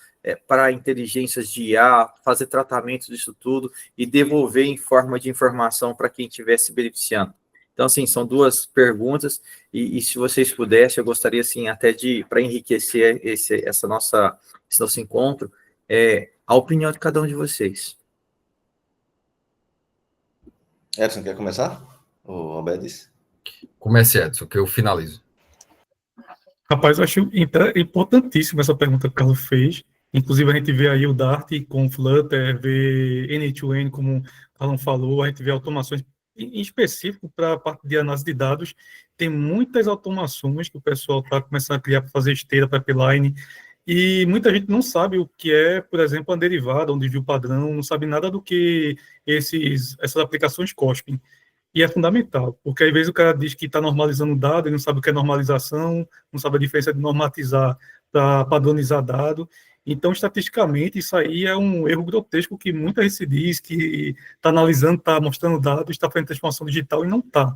para inteligências de IA, fazer tratamento disso tudo e devolver em forma de informação para quem estiver se beneficiando. Então, assim, são duas perguntas, e se vocês pudessem, eu gostaria, assim, até para enriquecer esse nosso encontro, a opinião de cada um de vocês.
Edson, quer começar? O Albedes?
Comece, Edson, que eu finalizo.
Rapaz, eu acho importantíssima essa pergunta que o Carlos fez. Inclusive, a gente vê aí o Dart com Flutter, vê N2N, como o Carlos falou, a gente vê automações em específico para a parte de análise de dados. Tem muitas automações que o pessoal está começando a criar para fazer esteira, pipeline, e muita gente não sabe o que é, por exemplo, uma derivada, um desvio padrão, não sabe nada do que essas aplicações cospem. E é fundamental, porque às vezes o cara diz que está normalizando dado, ele não sabe o que é normalização, não sabe a diferença de normatizar para padronizar dado. Então, estatisticamente, isso aí é um erro grotesco que muita gente se diz que está analisando, está mostrando dados, está fazendo transformação digital e não está.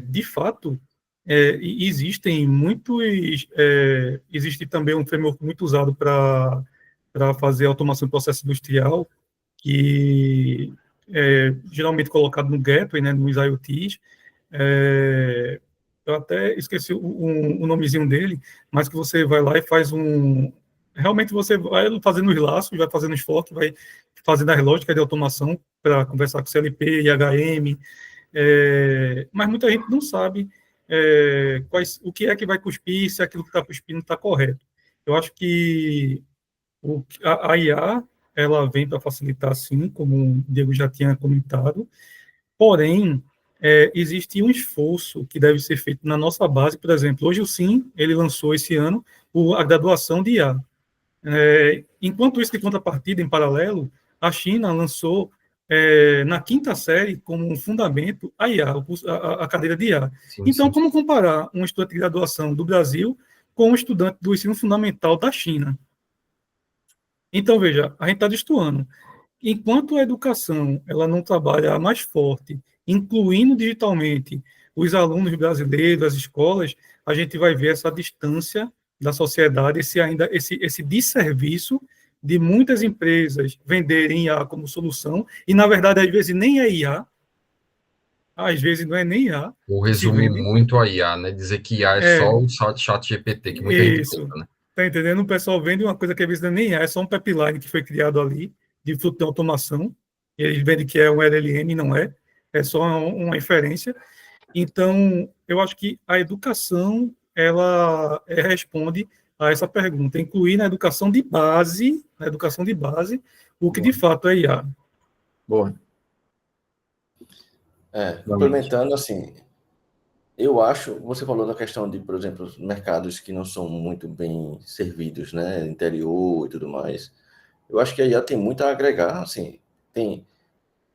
De fato, existem muitos... existe também um framework muito usado para fazer automação do processo industrial, que geralmente colocado no gateway, né, nos IoTs. Eu até esqueci o nomezinho dele, mas que você vai lá e faz realmente você vai fazendo os laços, vai fazendo os forks, vai fazendo as lógicas de automação para conversar com CLP, IHM, mas muita gente não sabe o que é que vai cuspir, se aquilo que está cuspindo está correto. Eu acho que a IA, ela vem para facilitar, sim, como o Diego já tinha comentado, porém, existe um esforço que deve ser feito na nossa base. Por exemplo, hoje o SIM, ele lançou esse ano a graduação de IA. Enquanto isso, de contrapartida, em paralelo, a China lançou na quinta série, como um fundamento, a IA, a cadeira de IA.
Sim,
então,
sim.
como comparar um estudante de graduação do Brasil com um estudante do ensino fundamental da China? Então, veja, a gente está destoando. Enquanto a educação ela não trabalha mais forte, incluindo digitalmente os alunos brasileiros, as escolas, a gente vai ver essa distância da sociedade, esse desserviço de muitas empresas venderem IA como solução, e, na verdade, às vezes nem é IA, às vezes não é nem IA.
Ou resumir muito a IA, né? Dizer que IA é só o chat GPT, que muita gente
Isso.
pensa, né?
Tá entendendo? O pessoal vende uma coisa que às vezes não é nem é só um pipeline que foi criado ali, de fruto de automação, e eles vendem que é um LLM, não é só uma inferência. Então, eu acho que a educação, ela responde a essa pergunta, incluir na educação de base, o que de fato é IA.
Boa.
Complementando, assim, eu acho, você falou da questão de, por exemplo, mercados que não são muito bem servidos, né, interior e tudo mais. Eu acho que a IA tem muito a agregar, assim,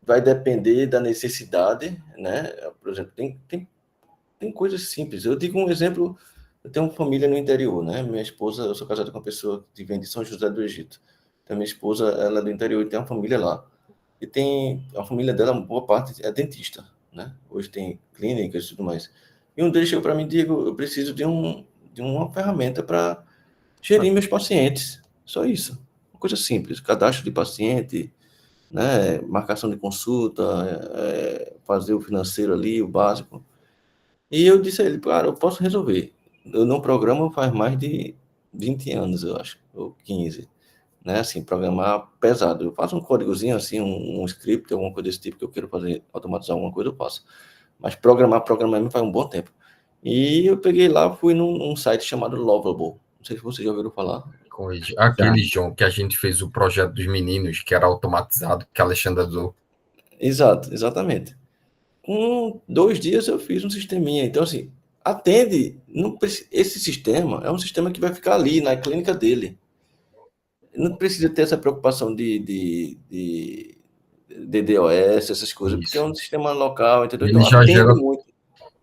vai depender da necessidade, né? Por exemplo, tem coisas simples. Eu digo um exemplo, eu tenho uma família no interior, né? Minha esposa, eu sou casado com uma pessoa que vem de São José do Egito. Então, minha esposa, ela é do interior e tem uma família lá. E tem a família dela, uma boa parte é dentista, né? Hoje tem clínicas e tudo mais. E um deles chegou para mim e disse, eu preciso de uma ferramenta para gerir meus pacientes. Só isso. Uma coisa simples. Cadastro de paciente, né? Marcação de consulta, fazer o financeiro ali, o básico. E eu disse a ele, cara, eu posso resolver. Eu não programo faz mais de 20 anos, eu acho, ou 15. Né? Assim, programar pesado. Eu faço um códigozinho, assim, um script, alguma coisa desse tipo que eu quero fazer, automatizar alguma coisa, eu faço. Mas programar faz um bom tempo. E eu peguei lá, fui num site chamado Lovable. Não sei se vocês já ouviram falar.
Aquele, João, que a gente fez o projeto dos meninos, que era automatizado, que a Alexandra usou.
Exato, exatamente. Com 2 dias eu fiz um sisteminha. Então, assim, esse sistema é um sistema que vai ficar ali, na clínica dele. Não precisa ter essa preocupação de DDoS, essas coisas, porque é um sistema local, entendeu?
Ele já gera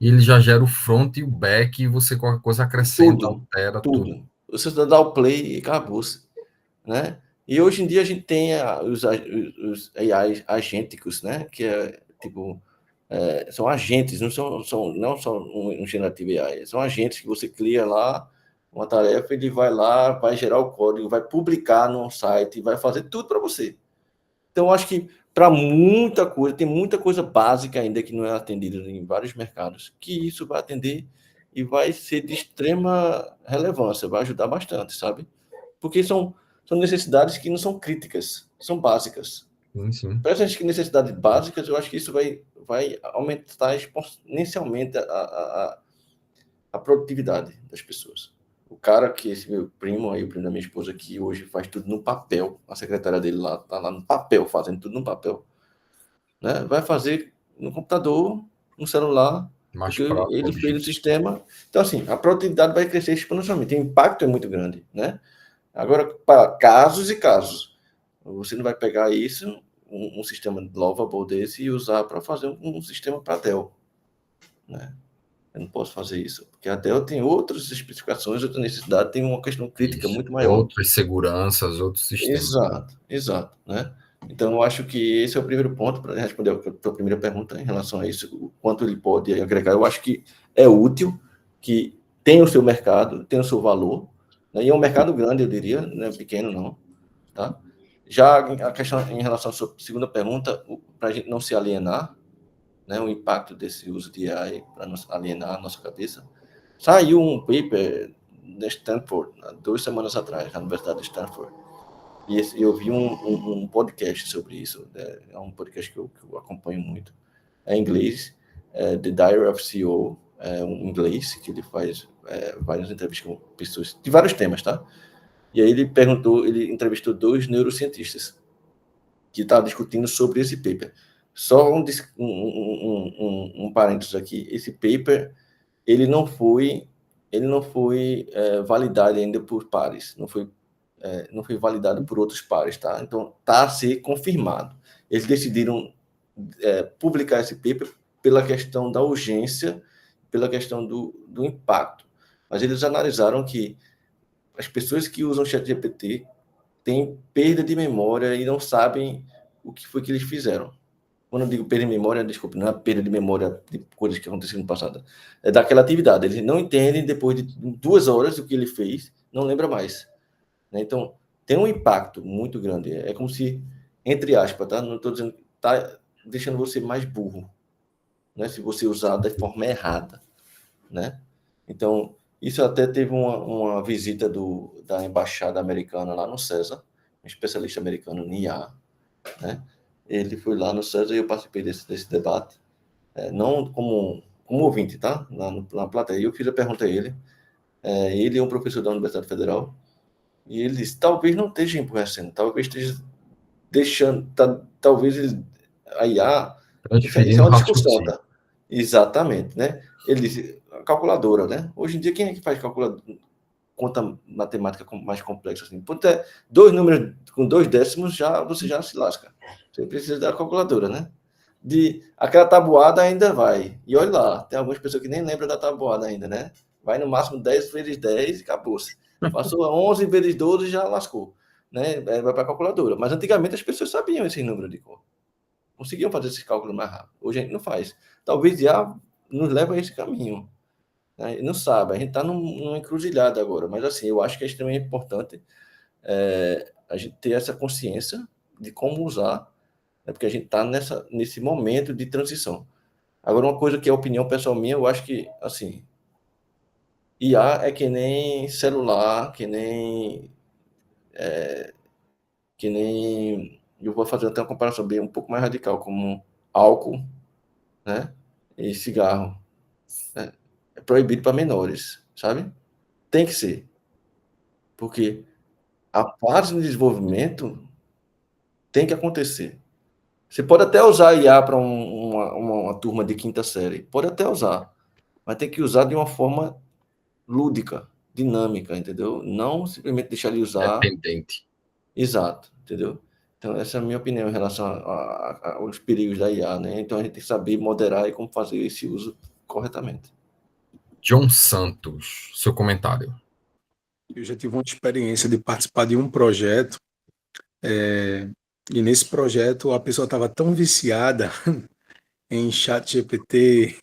E ele já gera o front e o back, e você qualquer coisa acrescenta,
Tudo,
altera tudo.
tudo. Você dá o play e acabou-se, né? E hoje em dia a gente tem os AIs agênticos, né? Que é tipo são agentes, não são um generativo AI, são agentes que você cria lá uma tarefa, ele vai lá, vai gerar o código, vai publicar no site, vai fazer tudo para você. Então, eu acho que para muita coisa, tem muita coisa básica ainda que não é atendida em vários mercados, que isso vai atender e vai ser de extrema relevância, vai ajudar bastante, sabe? Porque são necessidades que não são críticas, são básicas.
Sim, sim.
Para essas necessidades básicas, eu acho que isso vai aumentar exponencialmente a produtividade das pessoas. O cara que esse meu primo, aí o primo da minha esposa, que hoje faz tudo no papel, a secretária dele lá tá lá no papel, fazendo tudo no papel, né? Vai fazer no computador, no celular,
Mais
porque
prático,
ele fez o
objetivo.
sistema. Então, assim, a produtividade vai crescer exponencialmente. O impacto é muito grande, né? Agora, para casos e casos, você não vai pegar isso, um sistema lovable desse, e usar para fazer um sistema para Dell, né? Eu não posso fazer isso, porque a Dell tem outras especificações, outra necessidade, tem uma questão crítica
Isso.
muito maior.
Outras seguranças, outros sistemas.
Exato, né? Então, eu acho que esse é o primeiro ponto para responder a tua primeira pergunta em relação a isso, o quanto ele pode agregar. Eu acho que é útil, que tem o seu mercado, tem o seu valor, né? E é um mercado grande, eu diria, não é pequeno, não, tá? Já a questão em relação à sua segunda pergunta, para a gente não se alienar, né, o impacto desse uso de AI para nos alienar a nossa cabeça. Saiu um paper da Stanford, 2 semanas atrás, na Universidade de Stanford, e eu vi um podcast sobre isso, né? É um podcast que eu acompanho muito, é em inglês, The Diary of CEO, um inglês, que ele faz várias entrevistas com pessoas de vários temas, tá? E aí ele entrevistou 2 neurocientistas que estavam discutindo sobre esse paper. Só um parênteses aqui, esse paper ele não foi validado ainda por pares, não foi validado por outros pares, tá? Então está a ser confirmado. Eles decidiram publicar esse paper pela questão da urgência, pela questão do impacto. Mas eles analisaram que as pessoas que usam o ChatGPT têm perda de memória e não sabem o que foi que eles fizeram. Quando eu digo perda de memória, desculpe, não é perda de memória de coisas que aconteceram no passado. É daquela atividade. Eles não entendem, depois de 2 horas, o que ele fez, não lembra mais, né? Então, tem um impacto muito grande. É como se, entre aspas, tá? Não estou dizendo, tá deixando você mais burro, né? Se você usar da forma errada, né? Então, isso até teve uma visita da embaixada americana lá no César, um especialista americano em IA, né? Ele foi lá no César e eu participei desse debate, não como ouvinte, tá? Na plateia. Eu fiz a pergunta a ele. Ele é um professor da Universidade Federal e ele disse: talvez não esteja empobrecendo, talvez esteja deixando, talvez a IA. Isso é
Transferindo
uma discussão,
raciocínio.
tá? Exatamente, né? Ele disse: a calculadora, né? Hoje em dia, quem é que faz calculadora? Conta matemática mais complexa assim. Porque 2 números com 2 décimos você já se lasca. Você precisa da calculadora, né? Aquela tabuada ainda vai. E olha lá, tem algumas pessoas que nem lembram da tabuada ainda, né? Vai no máximo 10 vezes 10 e acabou-se. Passou a 11 vezes 12 e já lascou, né? Vai para a calculadora. Mas antigamente as pessoas sabiam esse número de cor. Conseguiam fazer esses cálculos mais rápido. Hoje a gente não faz. Talvez já nos leve a esse caminho, né? Não sabe, a gente está numa encruzilhada agora, mas assim, eu acho que é extremamente importante a gente ter essa consciência de como usar, né? Porque a gente está nesse momento de transição. Agora, uma coisa que é opinião pessoal minha, eu acho que, assim, IA é que nem celular, que nem eu vou fazer até uma comparação bem um pouco mais radical, como álcool, né? E cigarro, né? É proibido para menores, sabe? Tem que ser, porque a fase de desenvolvimento tem que acontecer. Você pode até usar IA para uma turma de quinta série, pode até usar, mas tem que usar de uma forma lúdica, dinâmica, entendeu? Não simplesmente deixar ele usar.
Dependente.
Exato, entendeu? Então, essa é a minha opinião em relação aos perigos da IA, né? Então, a gente tem que saber moderar e como fazer esse uso corretamente.
John Santos, seu comentário.
Eu já tive uma experiência de participar de um projeto, e nesse projeto a pessoa estava tão viciada em chat GPT,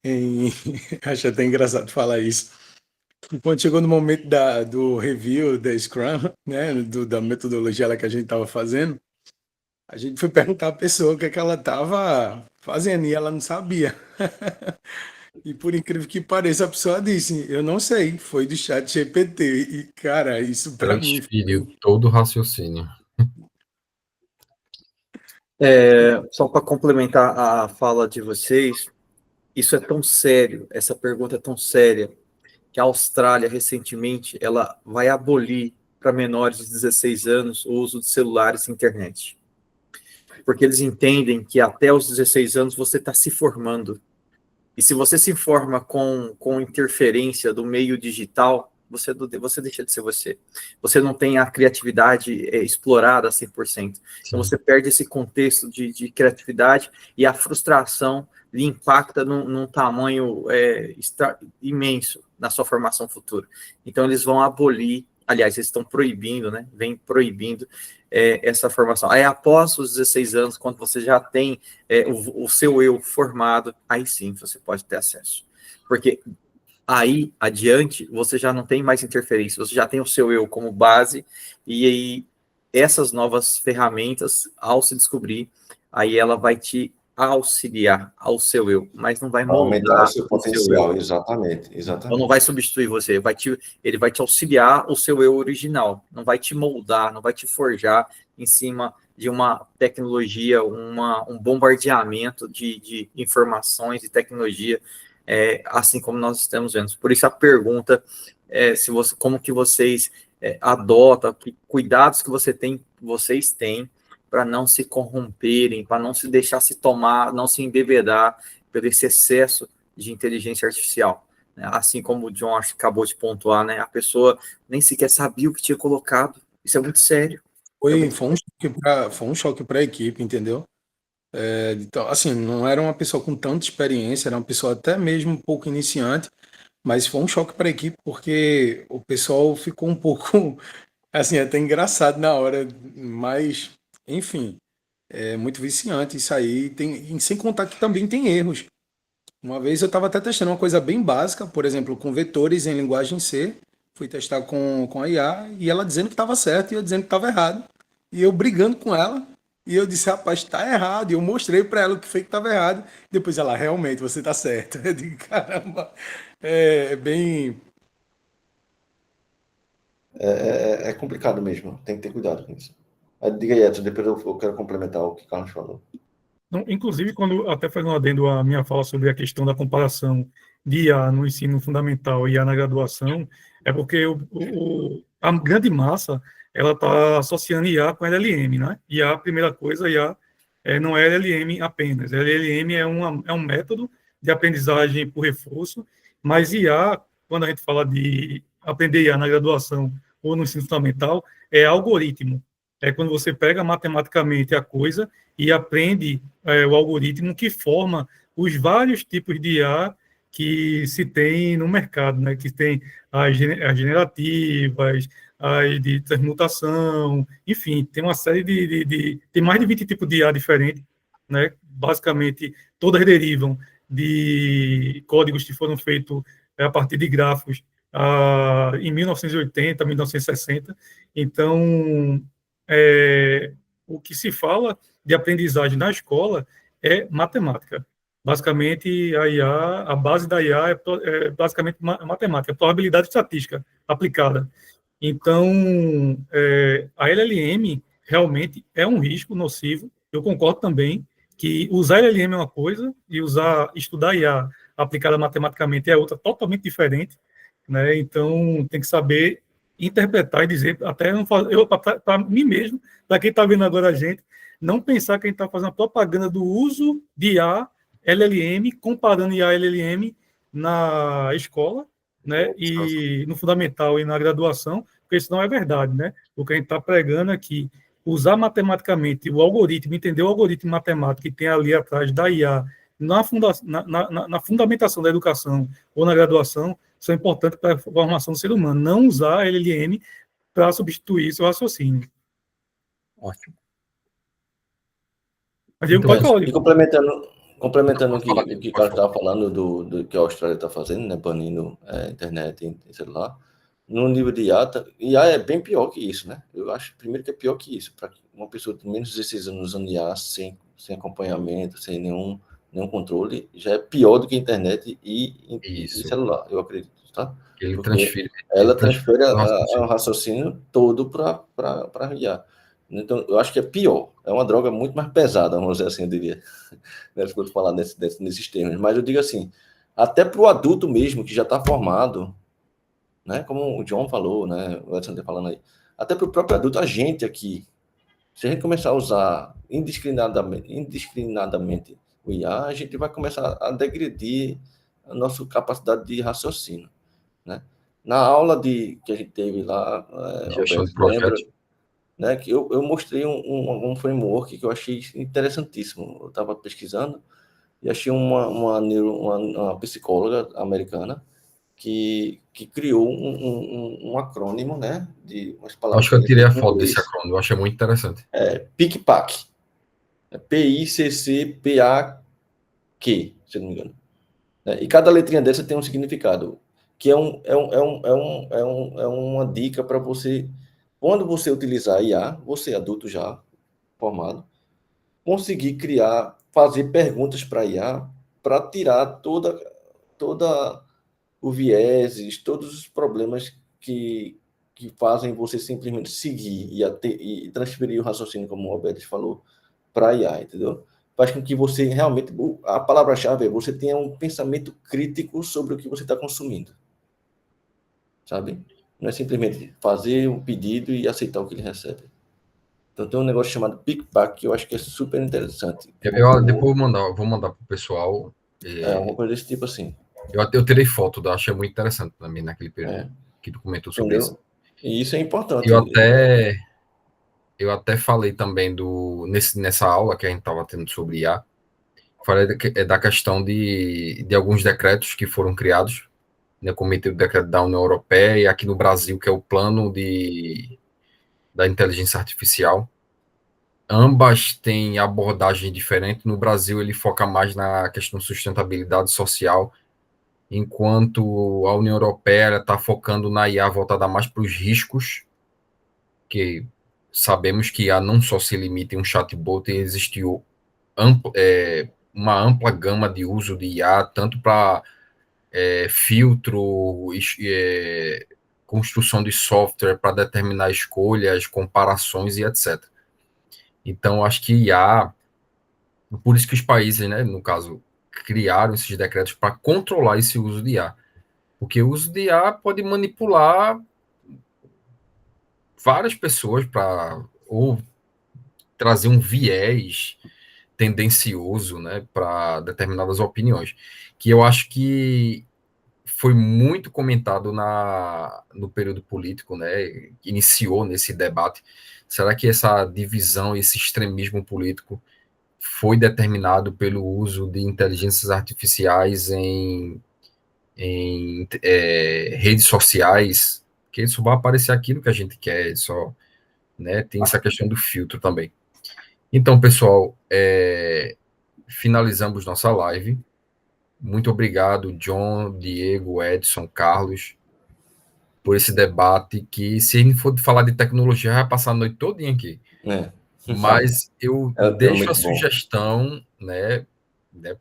em... acho até engraçado falar isso. E quando chegou no momento do review da Scrum, né, da metodologia lá que a gente estava fazendo, a gente foi perguntar à pessoa o que é que ela estava fazendo e ela não sabia. E por incrível que pareça, a pessoa disse: Eu não sei, foi do chat GPT. E, cara, isso para mim.
Transferiu todo o raciocínio.
Só para complementar a fala de vocês, isso é tão sério, essa pergunta é tão séria, que a Austrália, recentemente, ela vai abolir para menores de 16 anos o uso de celulares e internet. Porque eles entendem que até os 16 anos você está se formando. E se você se informa com interferência do meio digital, você deixa de ser você. Você não tem a criatividade explorada a 100%. Então você perde esse contexto de criatividade e a frustração lhe impacta num tamanho imenso na sua formação futura. Então eles vão abolir, aliás, eles estão proibindo, né? Vem proibindo essa formação. Aí após os 16 anos, quando você já tem o seu eu formado, aí sim você pode ter acesso. Porque aí adiante você já não tem mais interferência, você já tem o seu eu como base, e aí essas novas ferramentas, ao se descobrir, aí ela vai te auxiliar ao seu eu, mas não vai
aumentar o seu
seu
potencial,
eu.
exatamente.
Então não vai substituir você, ele vai te auxiliar o seu eu original, não vai te moldar, não vai te forjar em cima de uma tecnologia, um bombardeamento de informações e tecnologia, assim como nós estamos vendo. Por isso a pergunta como que vocês adotam, que cuidados que vocês têm para não se corromperem, para não se deixar se tomar, não se embebedar por esse excesso de inteligência artificial. Assim como o John acabou de pontuar, né? A pessoa nem sequer sabia o que tinha colocado. Isso é muito sério.
Foi um choque para a equipe, entendeu? Então, assim, não era uma pessoa com tanta experiência, era uma pessoa até mesmo um pouco iniciante, mas foi um choque para a equipe porque o pessoal ficou um pouco, assim, até engraçado na hora, mas, enfim, é muito viciante isso aí, e sem contar que também tem erros. Uma vez eu estava até testando uma coisa bem básica, por exemplo, com vetores em linguagem C, fui testar com a IA e ela dizendo que estava certo e eu dizendo que estava errado. E eu brigando com ela, e eu disse, rapaz, está errado. E eu mostrei para ela o que foi que estava errado. Depois ela, realmente, você está certo. Eu digo, caramba, é bem.
É complicado mesmo, tem que ter cuidado com isso. Diga aí, Edson, depois eu quero complementar o que o Carlos falou.
Não, inclusive, quando até fazendo um adendo à minha fala sobre a questão da comparação de IA no ensino fundamental e IA na graduação, é porque a grande massa ela está associando IA com LLM, né? IA, a primeira coisa, IA não é LLM apenas. LLM é um método de aprendizagem por reforço, mas IA, quando a gente fala de aprender IA na graduação ou no ensino fundamental, é algoritmo. É quando você pega matematicamente a coisa e aprende o algoritmo que forma os vários tipos de IA que se tem no mercado, né? Que tem as generativas, as de transmutação, enfim, tem uma série tem mais de 20 tipos de IA diferentes, né? Basicamente, todas derivam de códigos que foram feitos a partir de grafos em 1980, 1960. Então, o que se fala de aprendizagem na escola é matemática. Basicamente, a IA, a base da IA é basicamente matemática, probabilidade estatística aplicada. Então, a LLM realmente é um risco nocivo. Eu concordo também que usar LLM é uma coisa e estudar IA aplicada matematicamente é outra totalmente diferente, né? Então, tem que saber interpretar e dizer, até para mim mesmo, para quem está vendo agora a gente, não pensar que a gente está fazendo propaganda do uso de IA, LLM, comparando IA e LLM na escola, né, e no fundamental e na graduação, porque isso não é verdade, né? O que a gente está pregando é que usar matematicamente o algoritmo, entender o algoritmo matemático que tem ali atrás da IA na fundamentação da educação ou na graduação são importantes para a formação do ser humano. Não usar a LLM para substituir seu raciocínio.
Ótimo.
Mas Diego,
Então,
pode falar.
E complementando o que o Carlos estava falando do que a Austrália está fazendo, né, banindo internet e celular, no nível de IA é bem pior que isso, né? Eu acho, primeiro, que é pior que isso. Para uma pessoa de menos de 16 anos usando IA sem acompanhamento, sem nenhum controle, já é pior do que internet e celular, eu acredito, tá?
Ele
Porque
ela
transfere o raciocínio todo para IA. Então, eu acho que é pior. É uma droga muito mais pesada, vamos dizer assim, eu diria. Não é isso que eu estou falando nesses termos. Mas eu digo assim, até para o adulto mesmo, que já está formado, né? Como o John falou, né? O Edson está falando aí. Até para o próprio adulto, a gente aqui, se a gente começar a usar indiscriminadamente o IA, a gente vai começar a degredir a nossa capacidade de raciocínio, né? Na aula que a gente teve lá,
gestão de
Roberto, lembra,
projetos.
né, que eu mostrei um framework que eu achei interessantíssimo. Eu estava pesquisando e achei uma psicóloga americana que criou um acrônimo, né, de umas palavras.
Acho que eu tirei a foto desse acrônimo, eu achei muito interessante.
PICPAC. PICCPAQ, se não me engano. E cada letrinha dessa tem um significado, que é uma dica para você, quando você utilizar IA, você adulto já formado, conseguir fazer perguntas para IA para tirar toda o vieses, todos os problemas que fazem você simplesmente seguir e transferir o raciocínio, como o Alberto falou, para IA, entendeu? Faz com que você realmente, a palavra-chave é você tenha um pensamento crítico sobre o que você está consumindo, sabe? Não é simplesmente fazer um pedido e aceitar o que ele recebe. Então tem um negócio chamado PICPAC que eu acho que é super interessante.
Depois vou mandar para o pessoal.
Alguma coisa desse tipo assim.
Eu tirei foto, achei muito interessante também naquele período que tu comentou sobre isso.
E isso é importante.
Eu até falei também nessa aula que a gente estava tendo sobre IA, falei da questão de alguns decretos que foram criados, né, como o decreto da União Europeia e aqui no Brasil, que é o plano da inteligência artificial. Ambas têm abordagem diferente. No Brasil, ele foca mais na questão de sustentabilidade social, enquanto a União Europeia está focando na IA voltada mais para os riscos, que sabemos que IA não só se limita em um chatbot, existiu uma ampla gama de uso de IA, tanto para filtro, construção de software para determinar escolhas, comparações e etc. Então, acho que IA, por isso que os países, né, no caso, criaram esses decretos para controlar esse uso de IA. Porque o uso de IA pode manipular várias pessoas ou trazer um viés tendencioso, né, para determinadas opiniões, que eu acho que foi muito comentado no período político, né, iniciou nesse debate. Será que essa divisão, esse extremismo político foi determinado pelo uso de inteligências artificiais em redes sociais? Que só vai aparecer aquilo que a gente quer, só, né, tem essa questão do filtro também. Então, pessoal, finalizamos nossa live. Muito obrigado, John, Diego, Edson, Carlos, por esse debate que, se a gente for falar de tecnologia, vai passar a noite todinha aqui. Mas eu deixo a sugestão, né,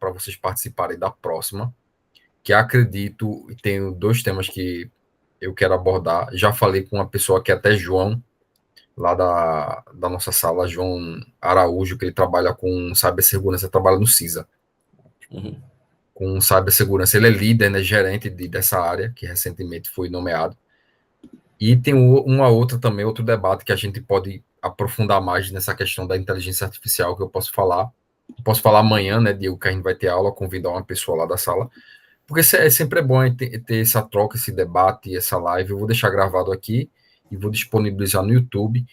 para vocês participarem da próxima, que acredito, tenho 2 temas que eu quero abordar. Já falei com uma pessoa que é até João, lá da nossa sala, João Araújo, que ele trabalha com cibersegurança, trabalha no CISA. Com cibersegurança. Ele é líder, né, gerente dessa área, que recentemente foi nomeado. E tem outro debate que a gente pode aprofundar mais nessa questão da inteligência artificial, que eu posso falar. Posso falar amanhã, né, Diego, que a gente vai ter aula, convidar uma pessoa lá da sala. Porque sempre é bom ter essa troca, esse debate, essa live. Eu vou deixar gravado aqui e vou disponibilizar no YouTube.